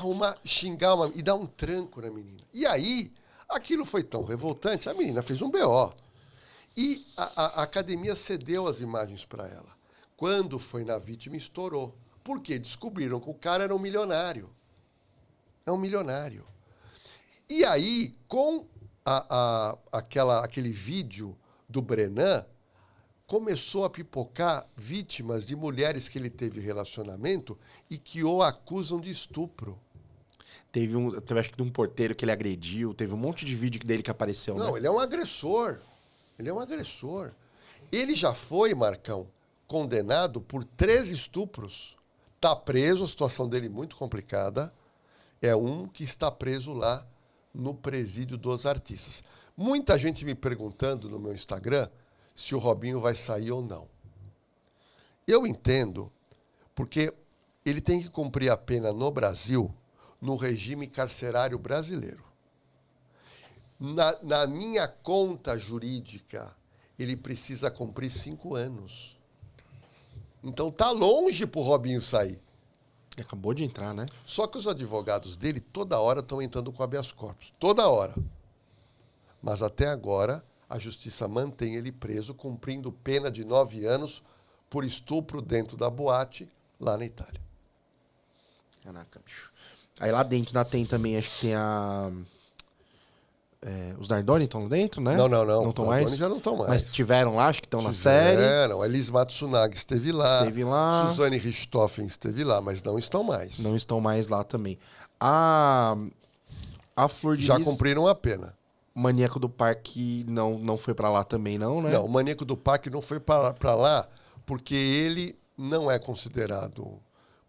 Xingar e dar um tranco na menina. E aí, aquilo foi tão revoltante, a menina fez um BO. E a academia cedeu as imagens para ela. Quando foi na vítima, estourou. Porque descobriram que o cara era um milionário. É um milionário. E aí, com aquele vídeo do Brenan, começou a pipocar vítimas de mulheres que ele teve relacionamento e que o acusam de estupro. Teve acho que de um porteiro que ele agrediu, teve um monte de vídeo dele que apareceu, Não, né? ele é um agressor. Ele é um agressor. Ele já foi, Marcão, condenado por 3 estupros. Está preso, a situação dele muito complicada. É um que está preso lá no presídio dos artistas. Muita gente me perguntando no meu Instagram se o Robinho vai sair ou não. Eu entendo, porque ele tem que cumprir a pena no Brasil, no regime carcerário brasileiro. Na minha conta jurídica, ele precisa cumprir 5 anos. Então tá longe pro Robinho sair. Acabou de entrar, né? Só que os advogados dele toda hora estão entrando com habeas corpus. Toda hora. Mas até agora, a justiça mantém ele preso, cumprindo pena de 9 anos por estupro dentro da boate, lá na Itália. Caraca, bicho. Aí lá dentro tem também, acho que tem os Nardoni estão lá dentro, né? Não. Não estão mais? Já não estão mais. Mas tiveram lá, acho que estão na série. A Elis Matsunaga esteve lá. Suzane Richthofen esteve lá, mas não estão mais. Não estão mais lá também. A Flor de Já Lis, cumpriram a pena. o Maníaco do Parque não foi pra lá também, não, né? Não, o Maníaco do Parque não foi pra lá porque ele não é considerado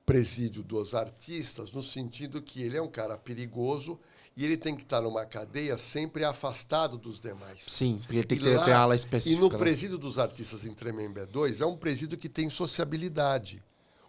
presídio dos artistas, no sentido que ele é um cara perigoso e ele tem que estar numa cadeia sempre afastado dos demais. Sim, porque ele tem que ter ala específica. E no presídio dos artistas em Tremembé 2 é um presídio que tem sociabilidade.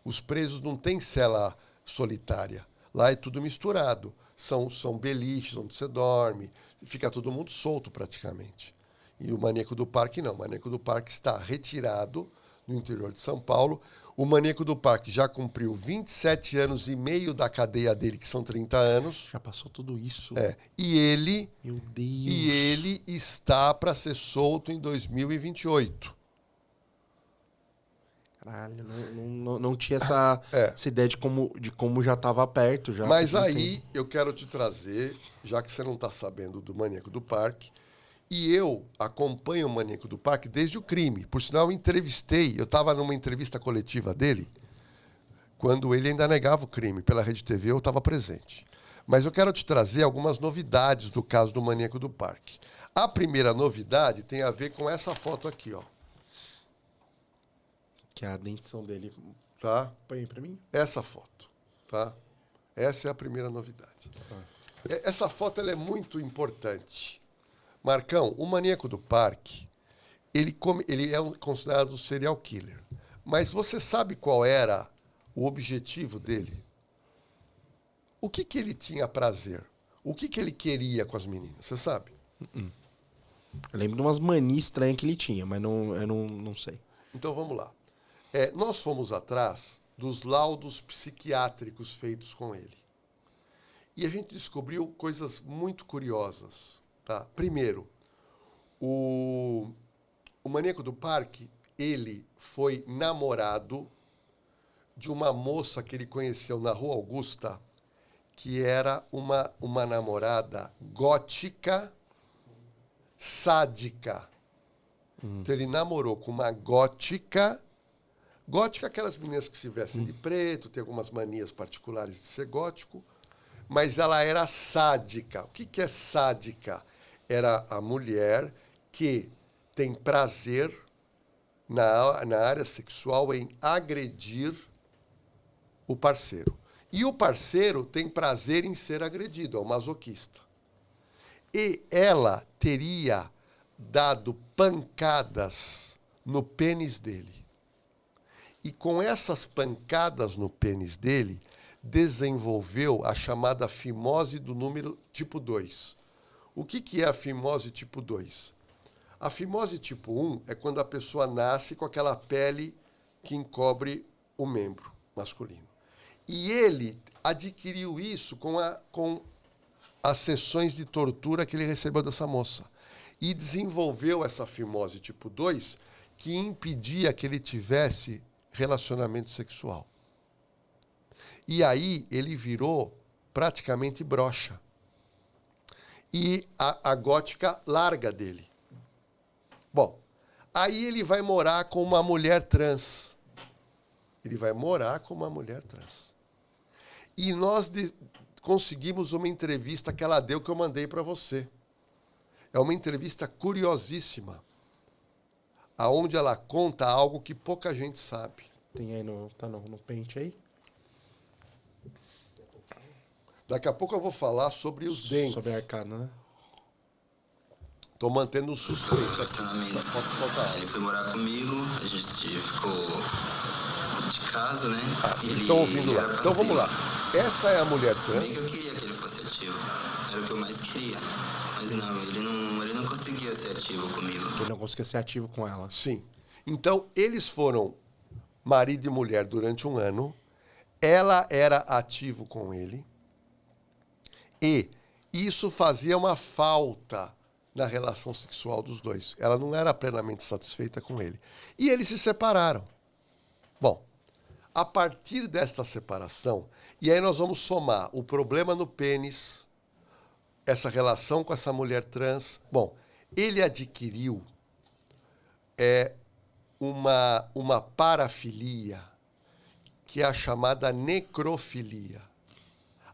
Os presos não têm cela solitária. Lá é tudo misturado. São beliches onde você dorme. Fica todo mundo solto praticamente. E o Maníaco do Parque não. O Maníaco do Parque está retirado no interior de São Paulo. O Maníaco do Parque já cumpriu 27 anos e meio da cadeia dele, que são 30 anos. Já passou tudo isso. E ele... Meu Deus. E ele está para ser solto em 2028. Caralho, não tinha essa ideia de como já estava perto. Já. Mas aí eu quero te trazer, já que você não está sabendo do Maníaco do Parque, e eu acompanho o Maníaco do Parque desde o crime. Por sinal, eu estava numa entrevista coletiva dele, quando ele ainda negava o crime. Pela Rede TV eu estava presente. Mas eu quero te trazer algumas novidades do caso do Maníaco do Parque. A primeira novidade tem a ver com essa foto aqui, ó. Que é a dentição dele. Tá? Põe aí pra mim. Essa foto, tá? Essa é a primeira novidade. Essa foto ela é muito importante. Marcão, o Maníaco do Parque, ele é considerado um serial killer. Mas você sabe qual era o objetivo dele? O que ele tinha prazer? O que ele queria com as meninas? Você sabe? Eu lembro de umas manias estranhas que ele tinha, mas eu não sei. Então vamos lá. Nós fomos atrás dos laudos psiquiátricos feitos com ele. E a gente descobriu coisas muito curiosas. Tá? Primeiro, o Maníaco do Parque, ele foi namorado de uma moça que ele conheceu na Rua Augusta, que era uma namorada gótica, sádica. Então ele namorou com uma gótica, aquelas meninas que se vestem de preto, tem algumas manias particulares de ser gótico, mas ela era sádica. O que é sádica? Era a mulher que tem prazer na área sexual em agredir o parceiro. E o parceiro tem prazer em ser agredido, é o masoquista. E ela teria dado pancadas no pênis dele. E com essas pancadas no pênis dele, desenvolveu a chamada fimose do número tipo 2. O que é a fimose tipo 2? A fimose tipo 1 é quando a pessoa nasce com aquela pele que encobre o membro masculino. E ele adquiriu isso com as sessões de tortura que ele recebeu dessa moça. E desenvolveu essa fimose tipo 2 que impedia que ele tivesse relacionamento sexual. E aí ele virou praticamente broxa. E a gótica larga dele. Bom, aí ele vai morar com uma mulher trans. Ele vai morar com uma mulher trans. E nós conseguimos uma entrevista que ela deu que eu mandei para você. É uma entrevista curiosíssima, aonde ela conta algo que pouca gente sabe. Tem aí no pente aí? Daqui a pouco eu vou falar sobre os dentes. Sobre a arcana, né? Tô mantendo um suspense aqui. Ele foi morar comigo, a gente ficou de casa, né? Vocês estão ouvindo lá. Então vamos lá. Essa é a mulher trans. Eu queria que ele fosse ativo. Era o que eu mais queria. Mas não, ele não conseguia ser ativo comigo. Ele não conseguia ser ativo com ela. Sim. Então, eles foram marido e mulher durante 1 ano. Ela era ativo com ele. E isso fazia uma falta na relação sexual dos dois. Ela não era plenamente satisfeita com ele. E eles se separaram. Bom, a partir desta separação, e aí nós vamos somar o problema no pênis, essa relação com essa mulher trans. Bom, ele adquiriu uma parafilia, que é a chamada necrofilia.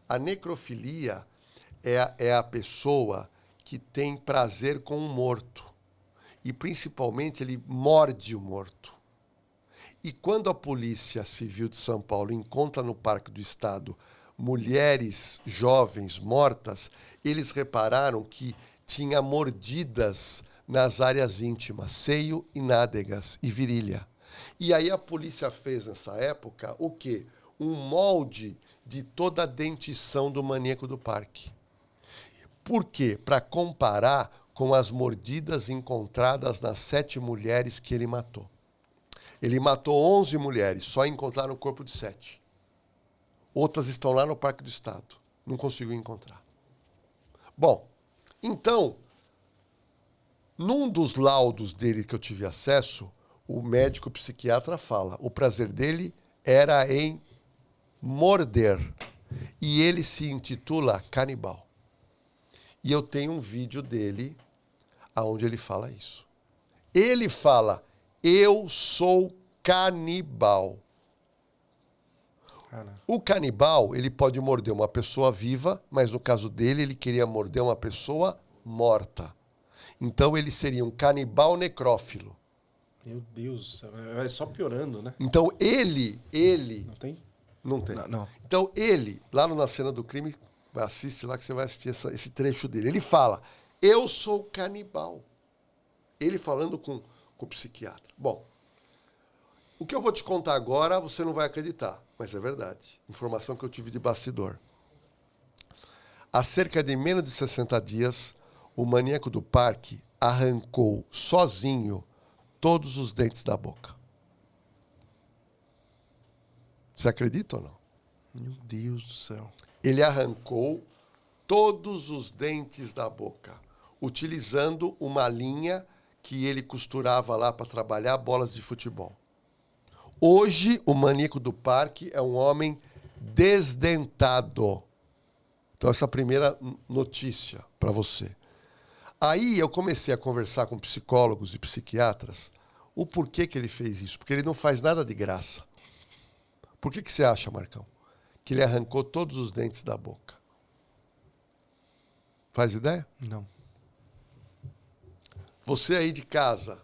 A necrofilia é a pessoa que tem prazer com o morto. E, principalmente, ele morde o morto. E quando a Polícia Civil de São Paulo encontra no Parque do Estado mulheres jovens mortas, eles repararam que tinha mordidas nas áreas íntimas, seio e nádegas e virilha. E aí a polícia fez, nessa época, o quê? Um molde de toda a dentição do maníaco do parque. Por quê? Para comparar com as mordidas encontradas nas 7 mulheres que ele matou. Ele matou 11 mulheres, só encontraram o corpo de 7. Outras estão lá no Parque do Estado. Não conseguiu encontrar. Bom, então, num dos laudos dele que eu tive acesso, o médico psiquiatra fala, o prazer dele era em morder. E ele se intitula canibal. E eu tenho um vídeo dele onde ele fala isso. Ele fala, eu sou canibal. O canibal, ele pode morder uma pessoa viva, mas no caso dele, ele queria morder uma pessoa morta. Então, ele seria um canibal necrófilo. Meu Deus, vai só piorando, né? Então, ele... Não tem? Não tem. Não. Então, ele, lá na cena do crime, assiste lá que você vai assistir esse trecho dele. Ele fala, eu sou canibal. Ele falando com o psiquiatra. Bom, o que eu vou te contar agora, você não vai acreditar, mas é verdade. Informação que eu tive de bastidor. Há cerca de menos de 60 dias, o maníaco do parque arrancou sozinho todos os dentes da boca. Você acredita ou não? Meu Deus do céu. Ele arrancou todos os dentes da boca, utilizando uma linha que ele costurava lá para trabalhar bolas de futebol. Hoje, o maníaco do parque é um homem desdentado. Então, essa é a primeira notícia para você. Aí, eu comecei a conversar com psicólogos e psiquiatras o porquê que ele fez isso. Porque ele não faz nada de graça. Por que você acha, Marcão? Que ele arrancou todos os dentes da boca. Faz ideia? Não. Você aí de casa,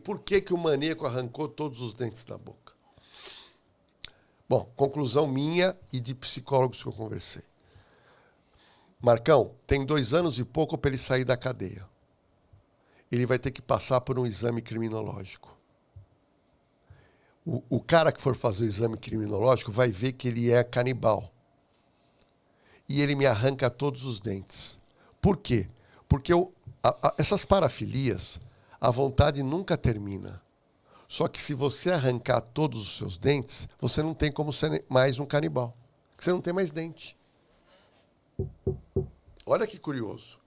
por que o maníaco arrancou todos os dentes da boca? Bom, conclusão minha e de psicólogos que eu conversei. Marcão, tem 2 anos e pouco para ele sair da cadeia. Ele vai ter que passar por um exame criminológico. O cara que for fazer o exame criminológico vai ver que ele é canibal. E ele me arranca todos os dentes. Por quê? Porque essas parafilias, a vontade nunca termina. Só que se você arrancar todos os seus dentes, você não tem como ser mais um canibal. Você não tem mais dente. Olha que curioso.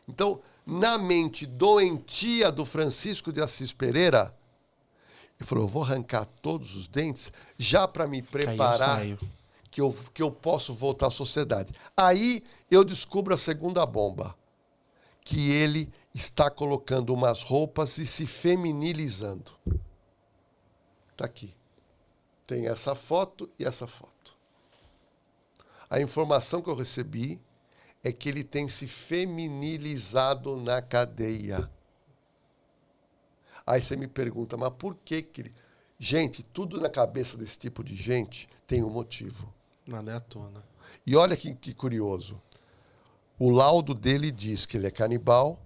Então, na mente doentia do Francisco de Assis Pereira, ele falou, eu vou arrancar todos os dentes já para me preparar que eu posso voltar à sociedade. Aí eu descubro a segunda bomba, que ele está colocando umas roupas e se feminilizando. Está aqui. Tem essa foto e essa foto. A informação que eu recebi é que ele tem se feminilizado na cadeia. Aí você me pergunta, mas por que ele... Gente, tudo na cabeça desse tipo de gente tem um motivo. Nada é à tona. E olha que curioso. O laudo dele diz que ele é canibal.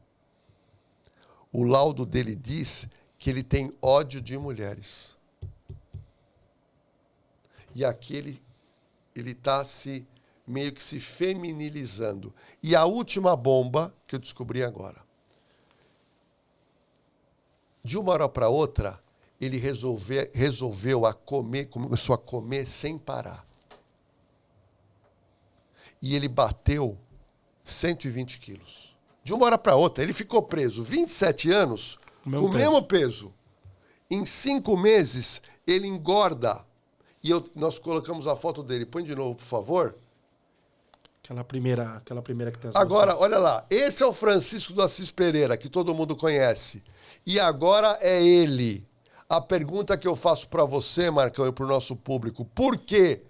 O laudo dele diz que ele tem ódio de mulheres. E aqui ele está meio que se feminilizando. E a última bomba que eu descobri agora. De uma hora para outra, ele resolveu começou a comer sem parar. E ele bateu 120 quilos. De uma hora para outra, ele ficou preso 27 anos com o mesmo peso. Em 5 meses, ele engorda. E nós colocamos a foto dele. Põe de novo, por favor. Aquela primeira que tem as Agora, olha lá. Esse é o Francisco do Assis Pereira, que todo mundo conhece. E agora é ele. A pergunta que eu faço para você, Marcão, e para o nosso público. Por quê?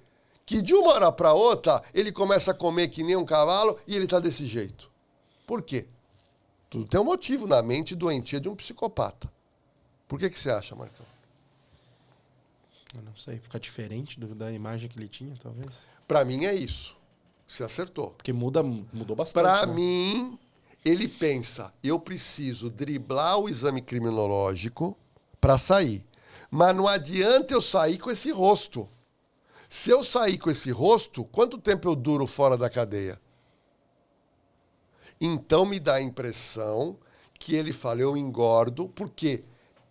Que de uma hora para outra, ele começa a comer que nem um cavalo e ele está desse jeito. Por quê? Tudo tem um motivo na mente doentia de um psicopata. Por que você acha, Marcão? Eu não sei, fica diferente da imagem que ele tinha, talvez? Para mim é isso. Você acertou. Porque mudou bastante. Para mim, ele pensa, eu preciso driblar o exame criminológico para sair. Mas não adianta eu sair com esse rosto. Se eu sair com esse rosto, quanto tempo eu duro fora da cadeia? Então me dá a impressão que ele fala, eu engordo, porque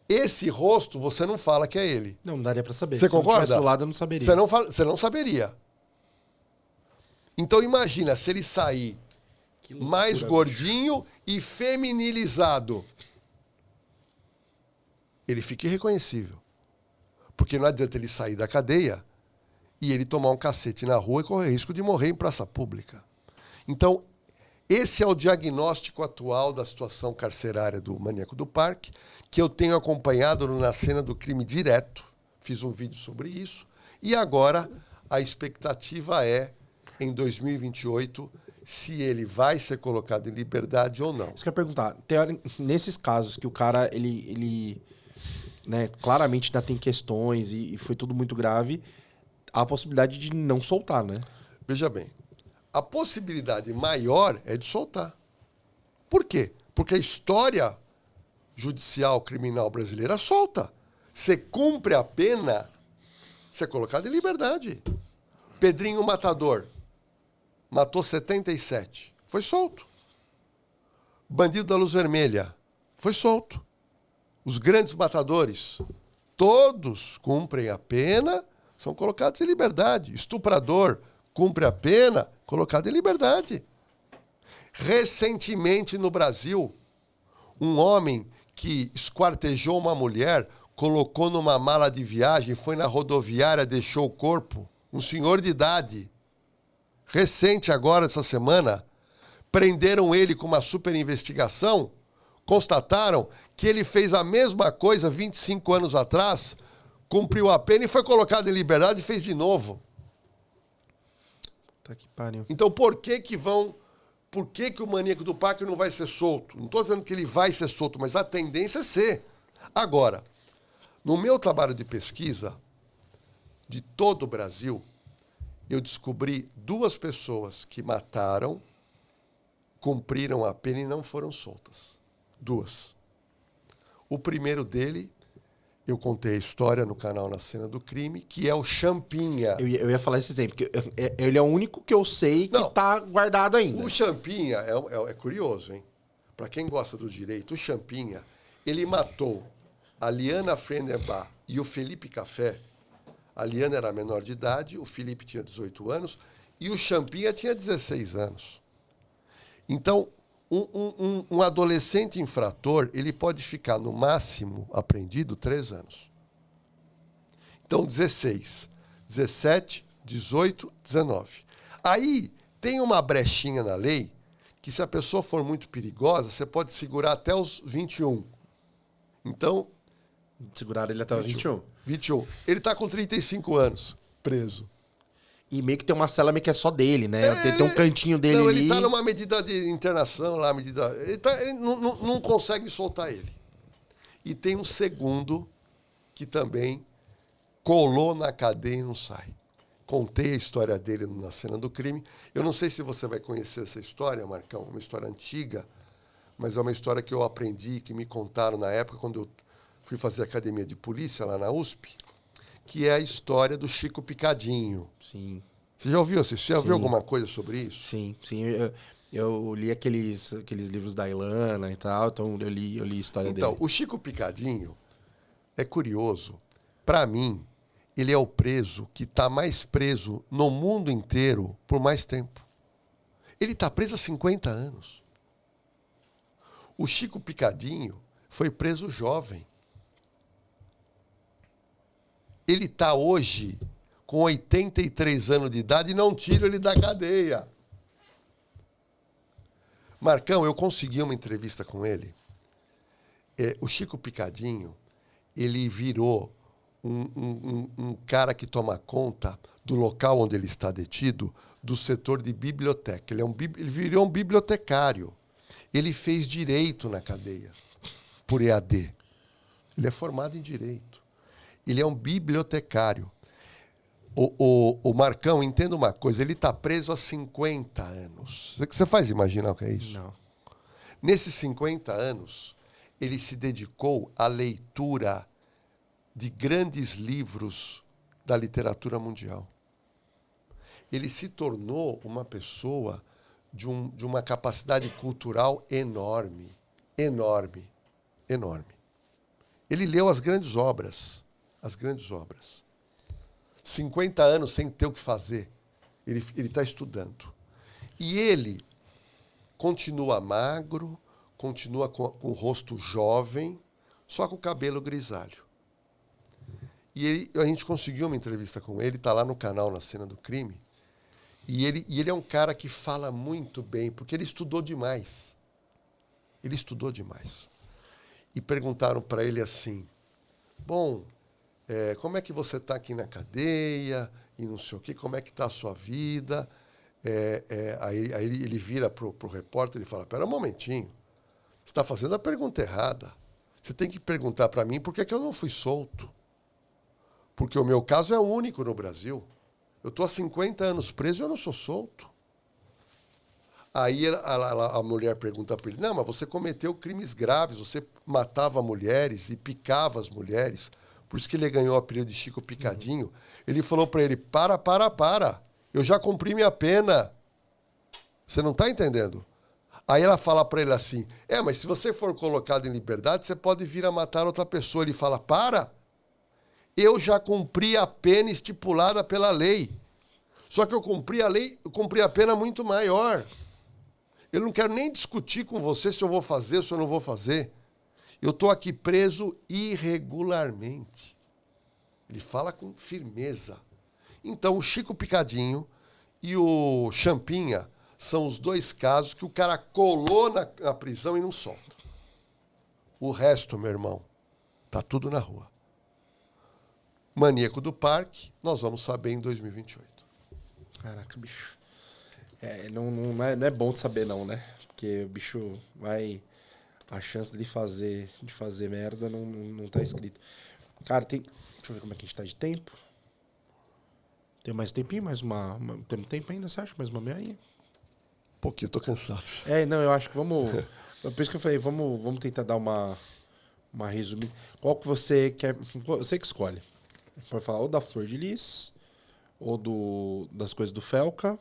esse rosto você não fala que é ele. Não daria para saber. Você concorda? Se eu estivesse do lado, eu não saberia. Você não saberia. Então imagina se ele sair mais gordinho e feminilizado. Ele fica irreconhecível. Porque não adianta ele sair da cadeia e ele tomar um cacete na rua e correr risco de morrer em praça pública. Então, esse é o diagnóstico atual da situação carcerária do Maníaco do Parque, que eu tenho acompanhado na cena do crime direto. Fiz um vídeo sobre isso. E agora a expectativa é, em 2028, se ele vai ser colocado em liberdade ou não. Isso que eu ia perguntar. Nesses casos que o cara, ele né, claramente ainda tem questões e foi tudo muito grave, há a possibilidade de não soltar, né? Veja bem, a possibilidade maior é de soltar. Por quê? Porque a história judicial criminal brasileira solta. Você cumpre a pena, você é colocado em liberdade. Pedrinho Matador matou 77, foi solto. Bandido da Luz Vermelha, foi solto. Os grandes matadores, todos cumprem a pena, são colocados em liberdade. Estuprador, cumpre a pena, colocado em liberdade. Recentemente no Brasil, um homem que esquartejou uma mulher, colocou numa mala de viagem, foi na rodoviária, deixou o corpo, um senhor de idade. Recente agora, essa semana, prenderam ele com uma super investigação, constataram que ele fez a mesma coisa 25 anos atrás, cumpriu a pena e foi colocado em liberdade e fez de novo. Tá que pariu. Então por que o Maníaco do Parque não vai ser solto? Não estou dizendo que ele vai ser solto, mas a tendência é ser. Agora, no meu trabalho de pesquisa, de todo o Brasil, eu descobri 2 pessoas que mataram, cumpriram a pena e não foram soltas. 2. O primeiro dele, eu contei a história no canal Na Cena do Crime, que é o Champinha. Eu ia falar esse exemplo, porque ele é o único que eu sei que tá guardado ainda. O Champinha é curioso, hein? Para quem gosta do direito, o Champinha, ele matou A Liana Frendenbach e o Felipe Café, a Liana era menor de idade, o Felipe tinha 18 anos e o Champinha tinha 16 anos. Então, um adolescente infrator, ele pode ficar, no máximo, apreendido 3 anos. Então, 16, 17, 18, 19. Aí, tem uma brechinha na lei que, se a pessoa for muito perigosa, você pode segurar até os 21. Então... Seguraram ele até os 21. 21. Ele está com 35 anos, preso. E meio que tem uma cela meio que é só dele, né? Tem um cantinho dele ali. Não, ele está numa medida de internação lá, ele não consegue soltar ele. E tem um segundo que também colou na cadeia e não sai. Contei a história dele na cena do crime. Eu não sei se você vai conhecer essa história, Marcão, uma história antiga, mas é uma história que eu aprendi, que me contaram na época, quando eu fui fazer academia de polícia lá na USP, que é a história do Chico Picadinho. Sim. Você já ouviu? Você já ouviu alguma coisa sobre isso? Sim. Eu li aqueles livros da Ilana e tal, então eu li a história dele. Então, o Chico Picadinho é curioso. Para mim, ele é o preso que está mais preso no mundo inteiro por mais tempo. Ele está preso há 50 anos. O Chico Picadinho foi preso jovem. Ele está hoje com 83 anos de idade e não tira ele da cadeia. Marcão, eu consegui uma entrevista com ele. O Chico Picadinho, ele virou um cara que toma conta do local onde ele está detido, do setor de biblioteca. Ele virou um bibliotecário. Ele fez direito na cadeia, por EAD. Ele é formado em direito. Ele é um bibliotecário. O Marcão, entenda uma coisa, ele está preso há 50 anos. Você faz imaginar o que é isso? Não. Nesses 50 anos, ele se dedicou à leitura de grandes livros da literatura mundial. Ele se tornou uma pessoa de uma capacidade cultural enorme. Enorme. Enorme. Ele leu as grandes obras. As grandes obras. 50 anos sem ter o que fazer. Ele está estudando. E ele continua magro, continua com o rosto jovem, só com o cabelo grisalho. E a gente conseguiu uma entrevista com ele, está lá no canal, na Cena do Crime. E ele é um cara que fala muito bem, porque ele estudou demais. Ele estudou demais. E perguntaram para ele assim, bom, como é que você está aqui na cadeia, e não sei o quê, como é que está a sua vida? Aí ele vira para o repórter e fala, espera um momentinho, você está fazendo a pergunta errada. Você tem que perguntar para mim por que eu não fui solto. Porque o meu caso é único no Brasil. Eu estou há 50 anos preso e eu não sou solto. Aí a mulher pergunta para ele, não, mas você cometeu crimes graves, você matava mulheres e picava as mulheres, por isso que ele ganhou o apelido de Chico Picadinho. Ele falou para ele, para, eu já cumpri minha pena. Você não está entendendo? Aí ela fala para ele assim, mas se você for colocado em liberdade, você pode vir a matar outra pessoa. Ele fala, eu já cumpri a pena estipulada pela lei. Só que eu cumpri a pena muito maior. Eu não quero nem discutir com você se eu vou fazer ou se eu não vou fazer. Eu estou aqui preso irregularmente. Ele fala com firmeza. Então, o Chico Picadinho e o Champinha são os dois casos que o cara colou na prisão e não solta. O resto, meu irmão, tá tudo na rua. Maníaco do Parque, nós vamos saber em 2028. Caraca, bicho. Não é bom de saber, não, né? Porque o bicho vai... A chance de fazer merda não tá escrito. Cara, deixa eu ver como é que a gente tá de tempo. Tem mais tempinho? Temos tempo ainda, você acha? Mais uma meia horinha? Um pouquinho, eu tô cansado. Não, eu acho que vamos... Por isso que eu falei, vamos tentar dar uma resumida. Qual que você quer... Você que escolhe. Pode falar ou da Flor de Lis, ou das coisas do Felca,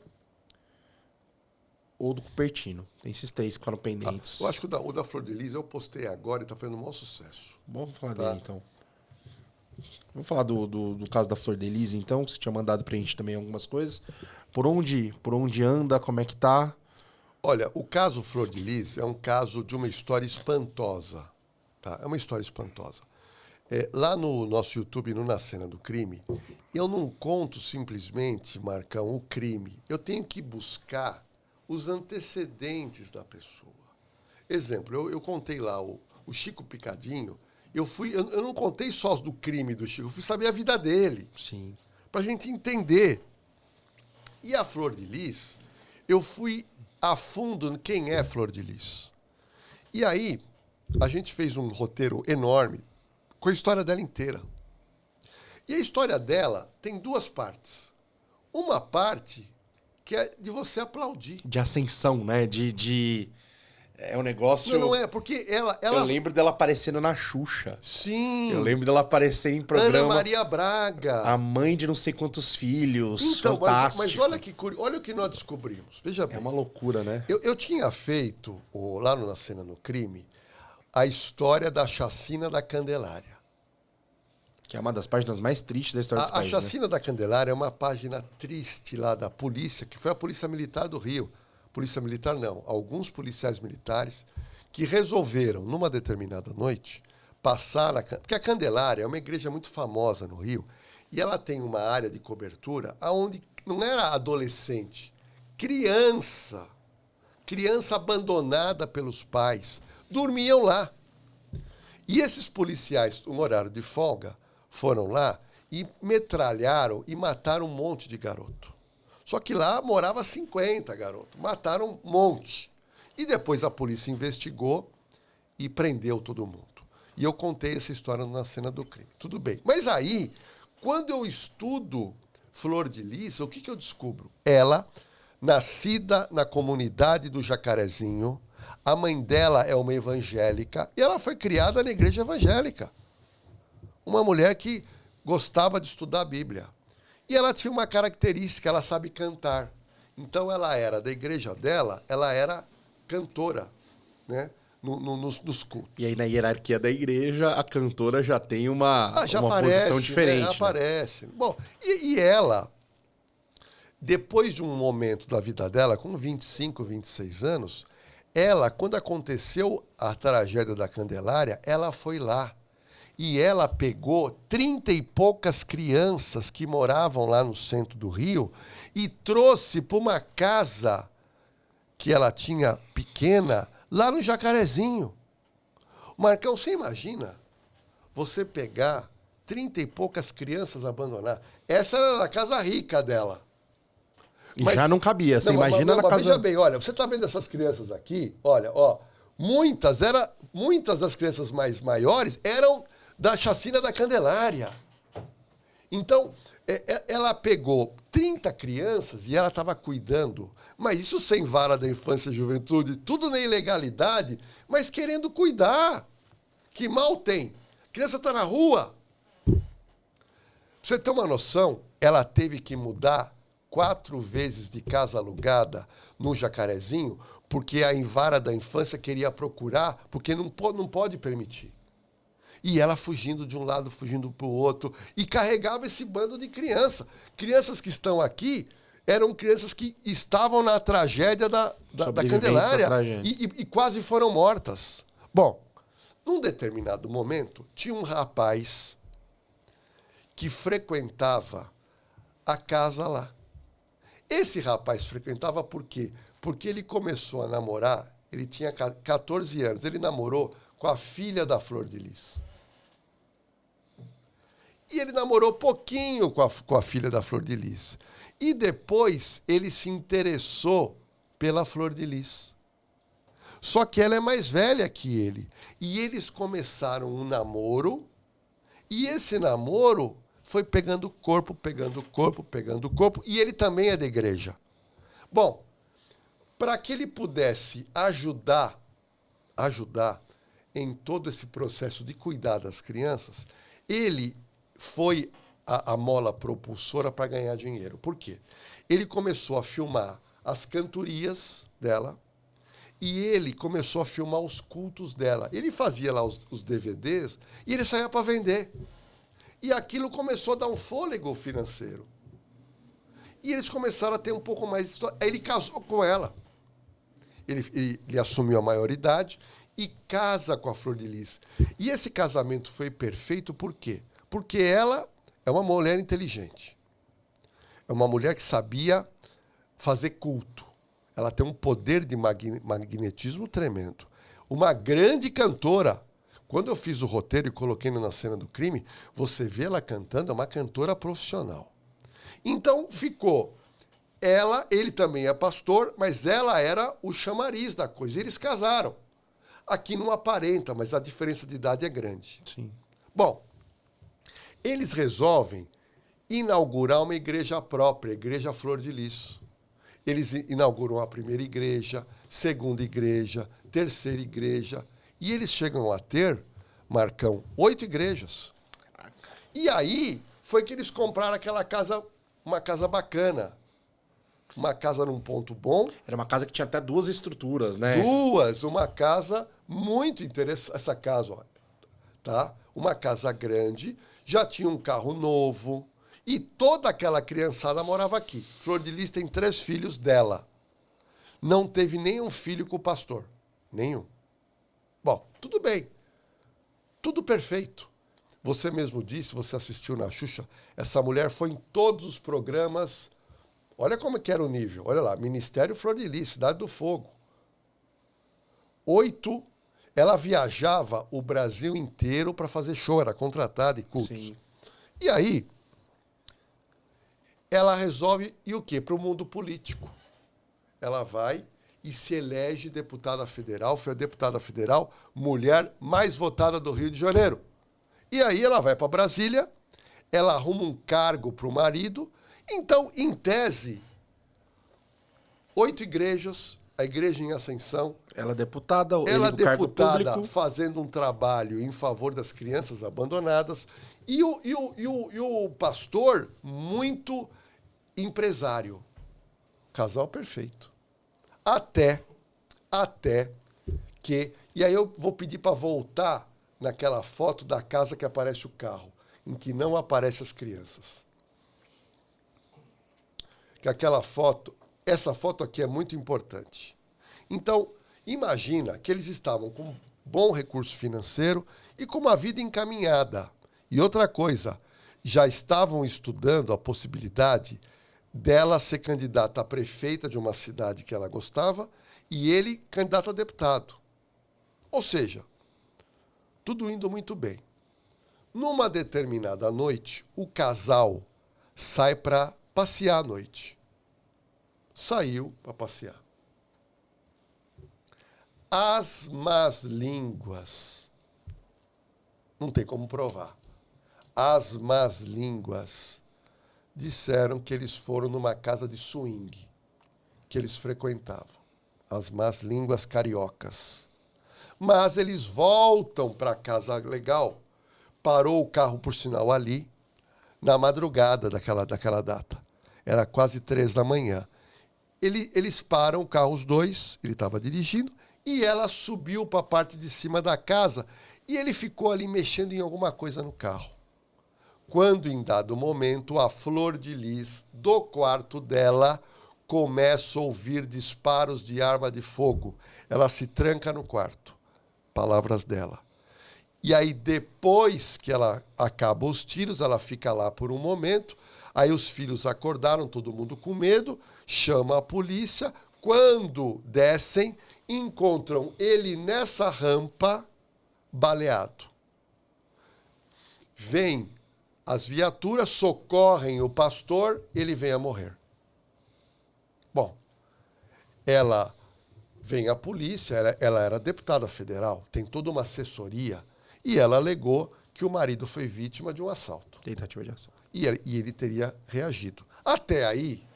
ou do Cupertino. Tem esses 3 que foram pendentes. Eu acho que o da Flor de Lis eu postei agora e tá fazendo um maior sucesso. Vamos falar dele, então. Vamos falar do caso da Flor de Lis, então. Você tinha mandado pra gente também algumas coisas. Por onde anda, como é que tá? Olha, o caso Flor de Lis é um caso de uma história espantosa. Tá? É uma história espantosa. Lá no nosso YouTube, no Na Cena do Crime, eu não conto simplesmente, Marcão, o crime. Eu tenho que buscar os antecedentes da pessoa. Exemplo, eu contei lá o Chico Picadinho. Eu não contei só do crime do Chico, eu fui saber a vida dele. Sim. Pra gente entender. E a Flor de Lis, eu fui a fundo quem é Flor de Lis. E aí, a gente fez um roteiro enorme com a história dela inteira. E a história dela tem 2 partes. Uma parte que é de você aplaudir. De ascensão, né? É um negócio... Não é, porque ela... Eu lembro dela aparecendo na Xuxa. Sim. Eu lembro dela aparecer em programa... Ana Maria Braga. A mãe de não sei quantos filhos. Então, fantástico. mas olha o que nós descobrimos. Veja bem. É uma loucura, né? Eu tinha feito, lá Na Cena no Crime, a história da chacina da Candelária. Que é uma das páginas mais tristes da história desse país, A chacina da Candelária é uma página triste lá da polícia, que foi a Polícia Militar do Rio. Polícia Militar não, alguns policiais militares que resolveram, numa determinada noite, passar... Porque a Candelária é uma igreja muito famosa no Rio, e ela tem uma área de cobertura onde não era adolescente, criança abandonada pelos pais, dormiam lá. E esses policiais, no horário de folga, foram lá e metralharam e mataram um monte de garoto. Só que lá morava 50 garotos. Mataram um monte. E depois a polícia investigou e prendeu todo mundo. E eu contei essa história Na Cena do Crime. Tudo bem. Mas aí, quando eu estudo Flor de Lis, o que eu descubro? Ela, nascida na comunidade do Jacarezinho, a mãe dela é uma evangélica e ela foi criada na igreja evangélica. Uma mulher que gostava de estudar a Bíblia. E ela tinha uma característica, ela sabe cantar. Então ela era, da igreja dela, ela era cantora, né? Nos cultos. E aí na hierarquia da igreja, a cantora já tem uma aparece, posição diferente. Né? Aparece. Bom, e ela, depois de um momento da vida dela, com 25, 26 anos, ela, quando aconteceu a tragédia da Candelária, ela foi lá. E ela pegou 30 e poucas crianças que moravam lá no centro do Rio e trouxe para uma casa que ela tinha pequena, lá no Jacarezinho. Marcão, você imagina você pegar 30 e poucas crianças abandonar? Essa era a casa rica dela. E já não cabia, você imagina na casa... Veja bem, olha, você está vendo essas crianças aqui? Olha, ó, muitas das crianças mais maiores eram da chacina da Candelária. Então, ela pegou 30 crianças e ela estava cuidando, mas isso sem vara da infância e juventude, tudo na ilegalidade, mas querendo cuidar. Que mal tem. A criança está na rua. Pra você ter uma noção, ela teve que mudar 4 vezes de casa alugada no Jacarezinho, porque a vara da infância queria procurar, porque não pode permitir. E ela fugindo de um lado, fugindo para o outro, e carregava esse bando de crianças. Crianças que estão aqui eram crianças que estavam na tragédia da Candelária e quase foram mortas. Bom, num determinado momento, tinha um rapaz que frequentava a casa lá. Esse rapaz frequentava por quê? Porque ele começou a namorar, ele tinha 14 anos, ele namorou com a filha da Flor de Lis. E ele namorou pouquinho com a filha da Flor de Lis. E depois ele se interessou pela Flor de Lis. Só que ela é mais velha que ele. E eles começaram um namoro, e esse namoro foi pegando corpo, e ele também é da igreja. Bom, para que ele pudesse ajudar em todo esse processo de cuidar das crianças, ele foi a mola propulsora para ganhar dinheiro. Por quê? Ele começou a filmar as cantorias dela, e ele começou a filmar os cultos dela. Ele fazia lá os DVDs e ele saía para vender. E aquilo começou a dar um fôlego financeiro. E eles começaram a ter um pouco mais de história. Aí ele casou com ela. Ele assumiu a maioridade e casa com a Flor de Lis. E esse casamento foi perfeito por quê? Porque ela é uma mulher inteligente. É uma mulher que sabia fazer culto. Ela tem um poder de magnetismo tremendo. Uma grande cantora. Quando eu fiz o roteiro e coloquei na cena do crime, você vê ela cantando, é uma cantora profissional. Então ficou ele também é pastor, mas ela era o chamariz da coisa. Eles casaram. Aqui não aparenta, mas a diferença de idade é grande. Sim. Bom, eles resolvem inaugurar uma igreja própria, a Igreja Flor de Lis. Eles inauguram a primeira igreja, segunda igreja, terceira igreja. E eles chegam a ter, Marcão, 8 igrejas. E aí foi que eles compraram aquela casa, uma casa bacana. Uma casa num ponto bom. Era uma casa que tinha até 2 estruturas, né? Uma casa muito interessante. Essa casa, ó, tá? Uma casa grande, já tinha um carro novo. E toda aquela criançada morava aqui. Flor de Lis tem 3 filhos dela. Não teve nenhum filho com o pastor. Nenhum. Bom, tudo bem. Tudo perfeito. Você mesmo disse, você assistiu na Xuxa, essa mulher foi em todos os programas. Olha como que era o nível. Olha lá, Ministério Flor de Lis, Cidade do Fogo. 8, ela viajava o Brasil inteiro para fazer show, era contratada e cultos. Sim. E aí, ela resolve ir o quê? Para o mundo político. Ela vai e se elege deputada federal, foi a deputada federal, mulher mais votada do Rio de Janeiro. E aí ela vai para Brasília, ela arruma um cargo para o marido. Então, em tese, 8 igrejas, a igreja em ascensão. Ela é deputada, ela ele do cargo público. fazendo um trabalho em favor das crianças abandonadas. E o pastor, muito empresário. Casal perfeito. Até que... E aí eu vou pedir para voltar naquela foto da casa que aparece o carro, em que não aparecem as crianças. Que aquela foto, essa foto aqui é muito importante. Então, imagina que eles estavam com bom recurso financeiro e com uma vida encaminhada. E outra coisa, já estavam estudando a possibilidade dela ser candidata a prefeita de uma cidade que ela gostava e ele candidato a deputado. Ou seja, tudo indo muito bem. Numa determinada noite, o casal sai para passear à noite. Saiu para passear. As más línguas, não tem como provar, as más línguas disseram que eles foram numa casa de swing que eles frequentavam. As más línguas cariocas. Mas eles voltam para a casa legal. Parou o carro, por sinal, ali, na madrugada daquela data. Era quase 3 da manhã. Eles param o carro, os dois, ele estava dirigindo, e ela subiu para a parte de cima da casa e ele ficou ali mexendo em alguma coisa no carro. Quando, em dado momento, a Flor de Lis, do quarto dela, começa a ouvir disparos de arma de fogo. Ela se tranca no quarto. Palavras dela. E aí, depois que ela acaba os tiros, ela fica lá por um momento. Aí os filhos acordaram, todo mundo com medo, chama a polícia. Quando descem, encontram ele nessa rampa, baleado. Vêm as viaturas, socorrem o pastor, ele vem a morrer. Bom, vem a polícia, ela era deputada federal, tem toda uma assessoria, e ela alegou que o marido foi vítima de um assalto. Tentativa de assalto. E ele teria reagido. Até aí,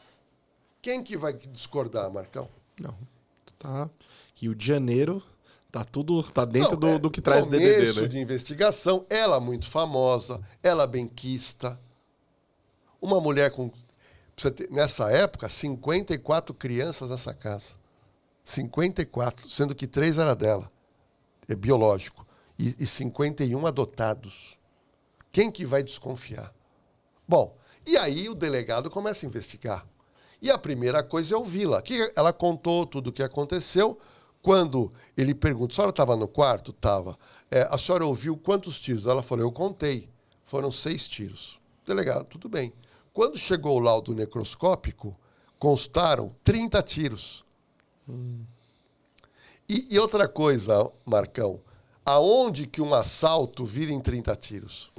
quem que vai discordar, Marcão? Não. Tá. Rio de Janeiro, tá dentro Não, do que traz o DDD, começo né? de investigação, ela muito famosa, ela benquista, uma mulher com Nessa época, 54 crianças nessa casa. 54, sendo que 3 era dela. É biológico. E 51 adotados. Quem que vai desconfiar? Bom, e aí o delegado começa a investigar. E a primeira coisa é ouvi-la. Ela contou tudo o que aconteceu. Quando ele pergunta, a senhora estava no quarto? Estava. A senhora ouviu quantos tiros? Ela falou, eu contei. Foram 6 tiros. Delegado, tudo bem. Quando chegou o laudo necroscópico, constaram 30 tiros. E outra coisa, Marcão, aonde que um assalto vira em 30 tiros?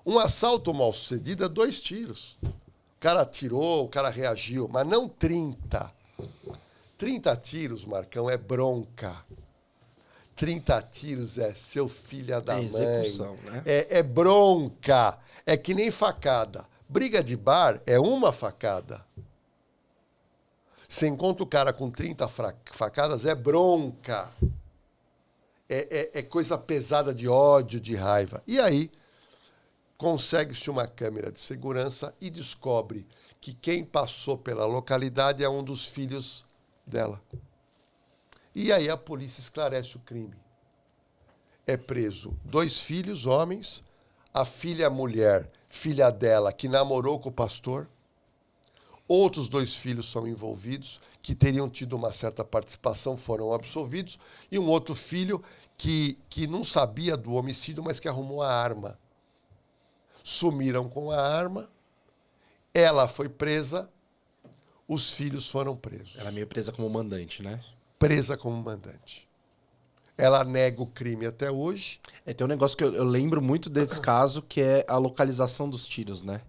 Um assalto mal sucedido é 2 tiros. O cara atirou, o cara reagiu, mas não 30. 30 tiros, Marcão, é bronca. 30 tiros é seu filho da mãe. Execução, né? É bronca. É que nem facada. Briga de bar é uma facada. Você encontra o cara com 30 facadas, é bronca. É coisa pesada de ódio, de raiva. E aí, consegue-se uma câmera de segurança e descobre que quem passou pela localidade é um dos filhos dela. E aí a polícia esclarece o crime. É preso 2 filhos, homens, a filha mulher, filha dela, que namorou com o pastor. Outros 2 filhos são envolvidos, que teriam tido uma certa participação, foram absolvidos. E um outro filho que não sabia do homicídio, mas que arrumou a arma. Sumiram com a arma, ela foi presa, os filhos foram presos. Ela é meio presa como mandante, né? Presa como mandante. Ela nega o crime até hoje. Tem um negócio que eu lembro muito desse caso, que é a localização dos tiros, né?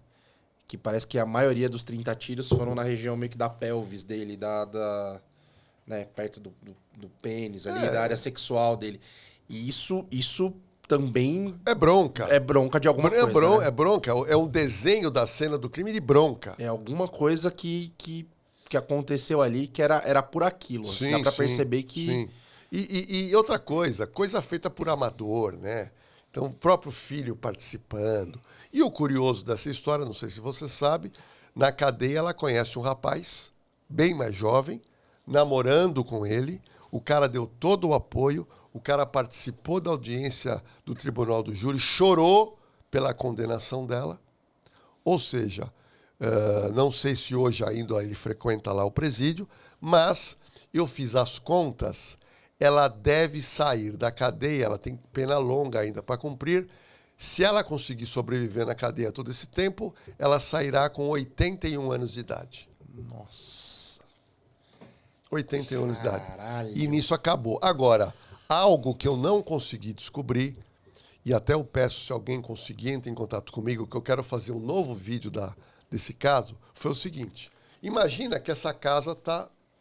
Que parece que a maioria dos 30 tiros foram na região meio que da pelvis dele, né, perto do pênis ali, da área sexual dele. E isso também... É bronca. É bronca de alguma coisa, né? É bronca. É um desenho da cena do crime de bronca. É alguma coisa que aconteceu ali que era por aquilo. Sim, assim, dá pra perceber que... Sim. E outra coisa feita por amador, né? Então, o próprio filho participando. E o curioso dessa história, não sei se você sabe, na cadeia ela conhece um rapaz, bem mais jovem, namorando com ele, o cara deu todo o apoio, o cara participou da audiência do Tribunal do Júri, chorou pela condenação dela. Ou seja, não sei se hoje ainda ele frequenta lá o presídio, mas eu fiz as contas, ela deve sair da cadeia, ela tem pena longa ainda para cumprir. Se ela conseguir sobreviver na cadeia todo esse tempo, ela sairá com 81 anos de idade. Nossa. 81 anos de idade. Caralho. E nisso acabou. Agora, algo que eu não consegui descobrir, e até eu peço se alguém conseguir entrar em contato comigo, que eu quero fazer um novo vídeo desse caso, foi o seguinte. Imagina que essa casa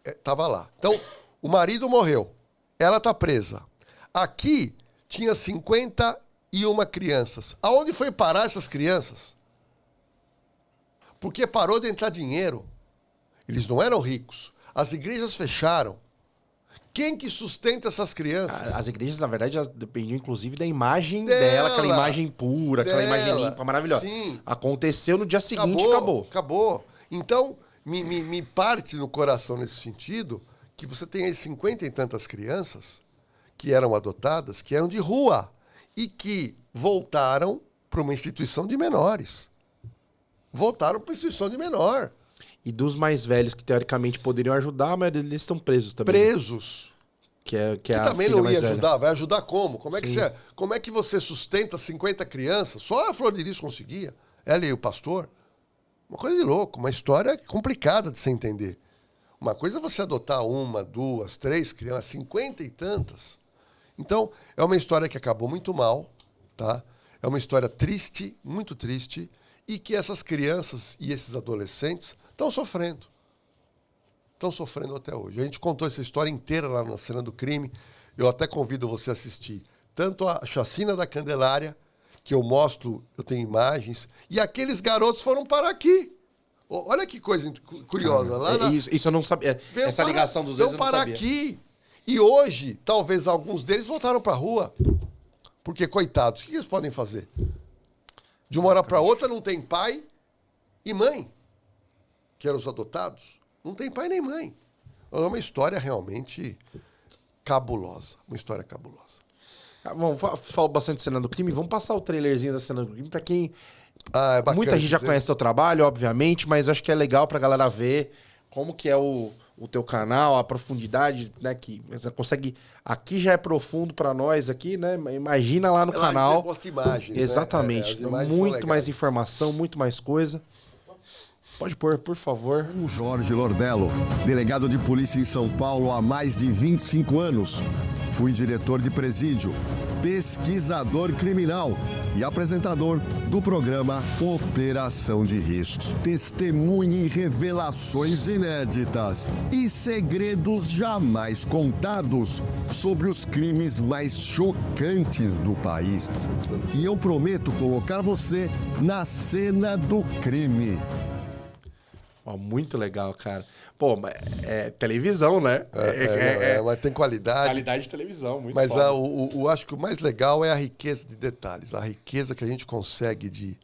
estava lá. Então, o marido morreu. Ela está presa. Aqui tinha 51 crianças. Aonde foi parar essas crianças? Porque parou de entrar dinheiro. Eles não eram ricos. As igrejas fecharam. Quem que sustenta essas crianças? As igrejas, na verdade, elas dependiam, inclusive, da imagem dela, aquela imagem pura, aquela imagem limpa, maravilhosa. Sim. Aconteceu no dia seguinte e acabou. Acabou. Então, me parte no coração nesse sentido que você tem aí 50 e tantas crianças que eram adotadas, que eram de rua e que voltaram para uma instituição de menores. Voltaram para uma instituição de menor. E dos mais velhos que, teoricamente, poderiam ajudar, mas eles estão presos também. Presos. Que a também filha não mais ia ajudar. velha. Vai ajudar como? Como é que você sustenta 50 crianças? Só a Flor de Lis conseguia. Ela e o pastor. Uma coisa de louco. Uma história complicada de se entender. Uma coisa é você adotar 1, 2, 3 crianças, 50 e tantas. Então, é uma história que acabou muito mal, tá? É uma história triste, muito triste, e que essas crianças e esses adolescentes estão sofrendo. Estão sofrendo até hoje. A gente contou essa história inteira lá na cena do crime. Eu até convido você a assistir tanto a Chacina da Candelária, que eu mostro, eu tenho imagens, e aqueles garotos foram parar aqui. Olha que coisa curiosa. Isso eu não sabia. Essa ligação dos dois eu não sabia. Parar aqui. E hoje, talvez alguns deles voltaram para a rua. Porque, coitados, o que eles podem fazer? De uma hora para outra não tem pai e mãe. que eram os adotados, não tem pai nem mãe. É uma história realmente cabulosa. Uma história cabulosa. Bom, falou bastante de cena do crime. Vamos passar o trailerzinho da cena do crime pra quem... É bacana, muita gente já conhece teu trabalho, obviamente, mas acho que é legal pra galera ver como que é o teu canal, a profundidade, né? Que você consegue... Aqui já é profundo pra nós aqui, né? Imagina lá no canal. Posta imagens, exatamente. Né? Muito mais informação, muito mais coisa. Pode pôr, por favor. Jorge Lordello, delegado de polícia em São Paulo há mais de 25 anos. Fui diretor de presídio, pesquisador criminal e apresentador do programa Operação de Risco. Testemunhe em revelações inéditas e segredos jamais contados sobre os crimes mais chocantes do país. E eu prometo colocar você na cena do crime. Muito legal, cara. Pô, é televisão, né? Mas tem qualidade. Qualidade de televisão, muito Mas foda. acho que o mais legal é a riqueza de detalhes. A riqueza que a gente consegue de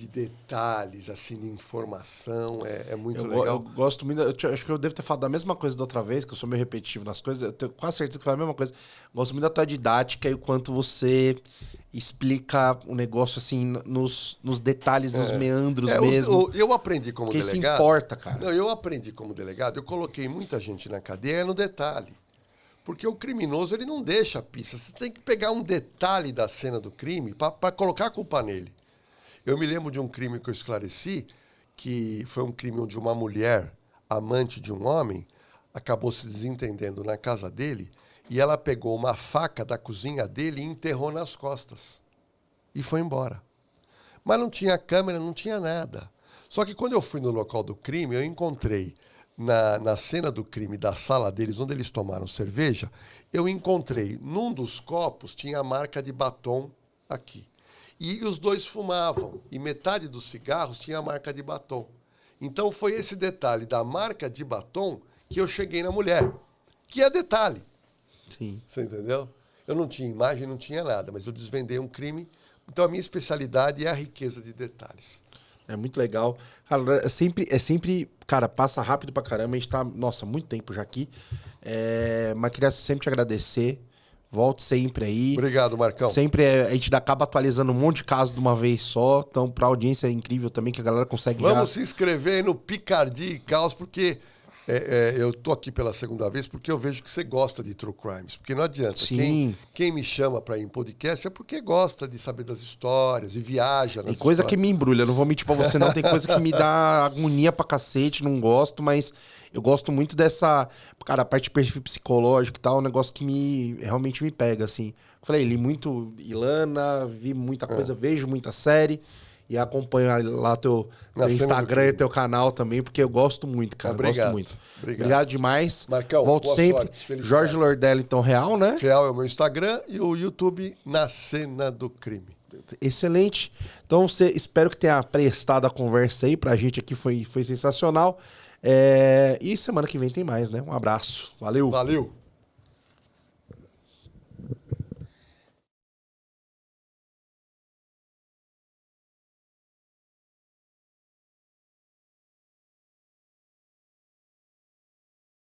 detalhes, assim, de informação. É muito legal. Eu gosto muito... acho que eu devo ter falado da mesma coisa da outra vez, que eu sou meio repetitivo nas coisas. Eu tenho quase certeza que foi a mesma coisa. Gosto muito da tua didática e o quanto você... explica o negócio, assim, nos detalhes, nos meandros mesmo. Eu aprendi como delegado... Porque isso importa, cara. Não, eu aprendi como delegado, eu coloquei muita gente na cadeia no detalhe. Porque o criminoso, ele não deixa a pista. Você tem que pegar um detalhe da cena do crime para colocar a culpa nele. Eu me lembro de um crime que eu esclareci, que foi um crime onde uma mulher, amante de um homem, acabou se desentendendo na casa dele, e ela pegou uma faca da cozinha dele e enterrou nas costas. E foi embora. Mas não tinha câmera, não tinha nada. Só que quando eu fui no local do crime, eu encontrei, na cena do crime da sala deles, onde eles tomaram cerveja, eu encontrei, num dos copos, tinha a marca de batom aqui. E os dois fumavam, e metade dos cigarros tinha a marca de batom. Então foi esse detalhe da marca de batom que eu cheguei na mulher. Que é detalhe. Sim. Você entendeu? Eu não tinha imagem, não tinha nada, mas eu desvendei um crime. Então a minha especialidade é a riqueza de detalhes. É muito legal. Cara, é sempre, cara, passa rápido pra caramba. A gente tá, nossa, muito tempo já aqui. Mas queria sempre te agradecer. Volte sempre aí. Obrigado, Marcão. Sempre a gente acaba atualizando um monte de casos de uma vez só. Então, pra audiência é incrível também que a galera consegue Vamos se inscrever aí no Picardia e Caos, porque eu tô aqui pela segunda vez porque eu vejo que você gosta de True Crimes. Porque não adianta. Sim. Quem me chama pra ir em podcast é porque gosta de saber das histórias e viaja nas Tem coisa histórias. que me embrulha, não vou mentir pra você não. Tem coisa que me dá agonia pra cacete, não gosto, mas eu gosto muito dessa... Cara, a parte de perfil psicológico e tal, é um negócio que realmente me pega, assim. Falei, li muito Ilana, vi muita coisa, vejo muita série e acompanho lá teu Instagram e teu canal também, porque eu gosto muito, cara. Obrigado. Gosto muito. Obrigado demais. Marcão, volto boa sempre. Sorte, Jorge Lordello, então, Real, né? Real é o meu Instagram e o YouTube Na Cena do Crime. Excelente. Então, espero que tenha prestado a conversa aí pra gente aqui, foi sensacional. E semana que vem tem mais, né? Um abraço. Valeu. Valeu.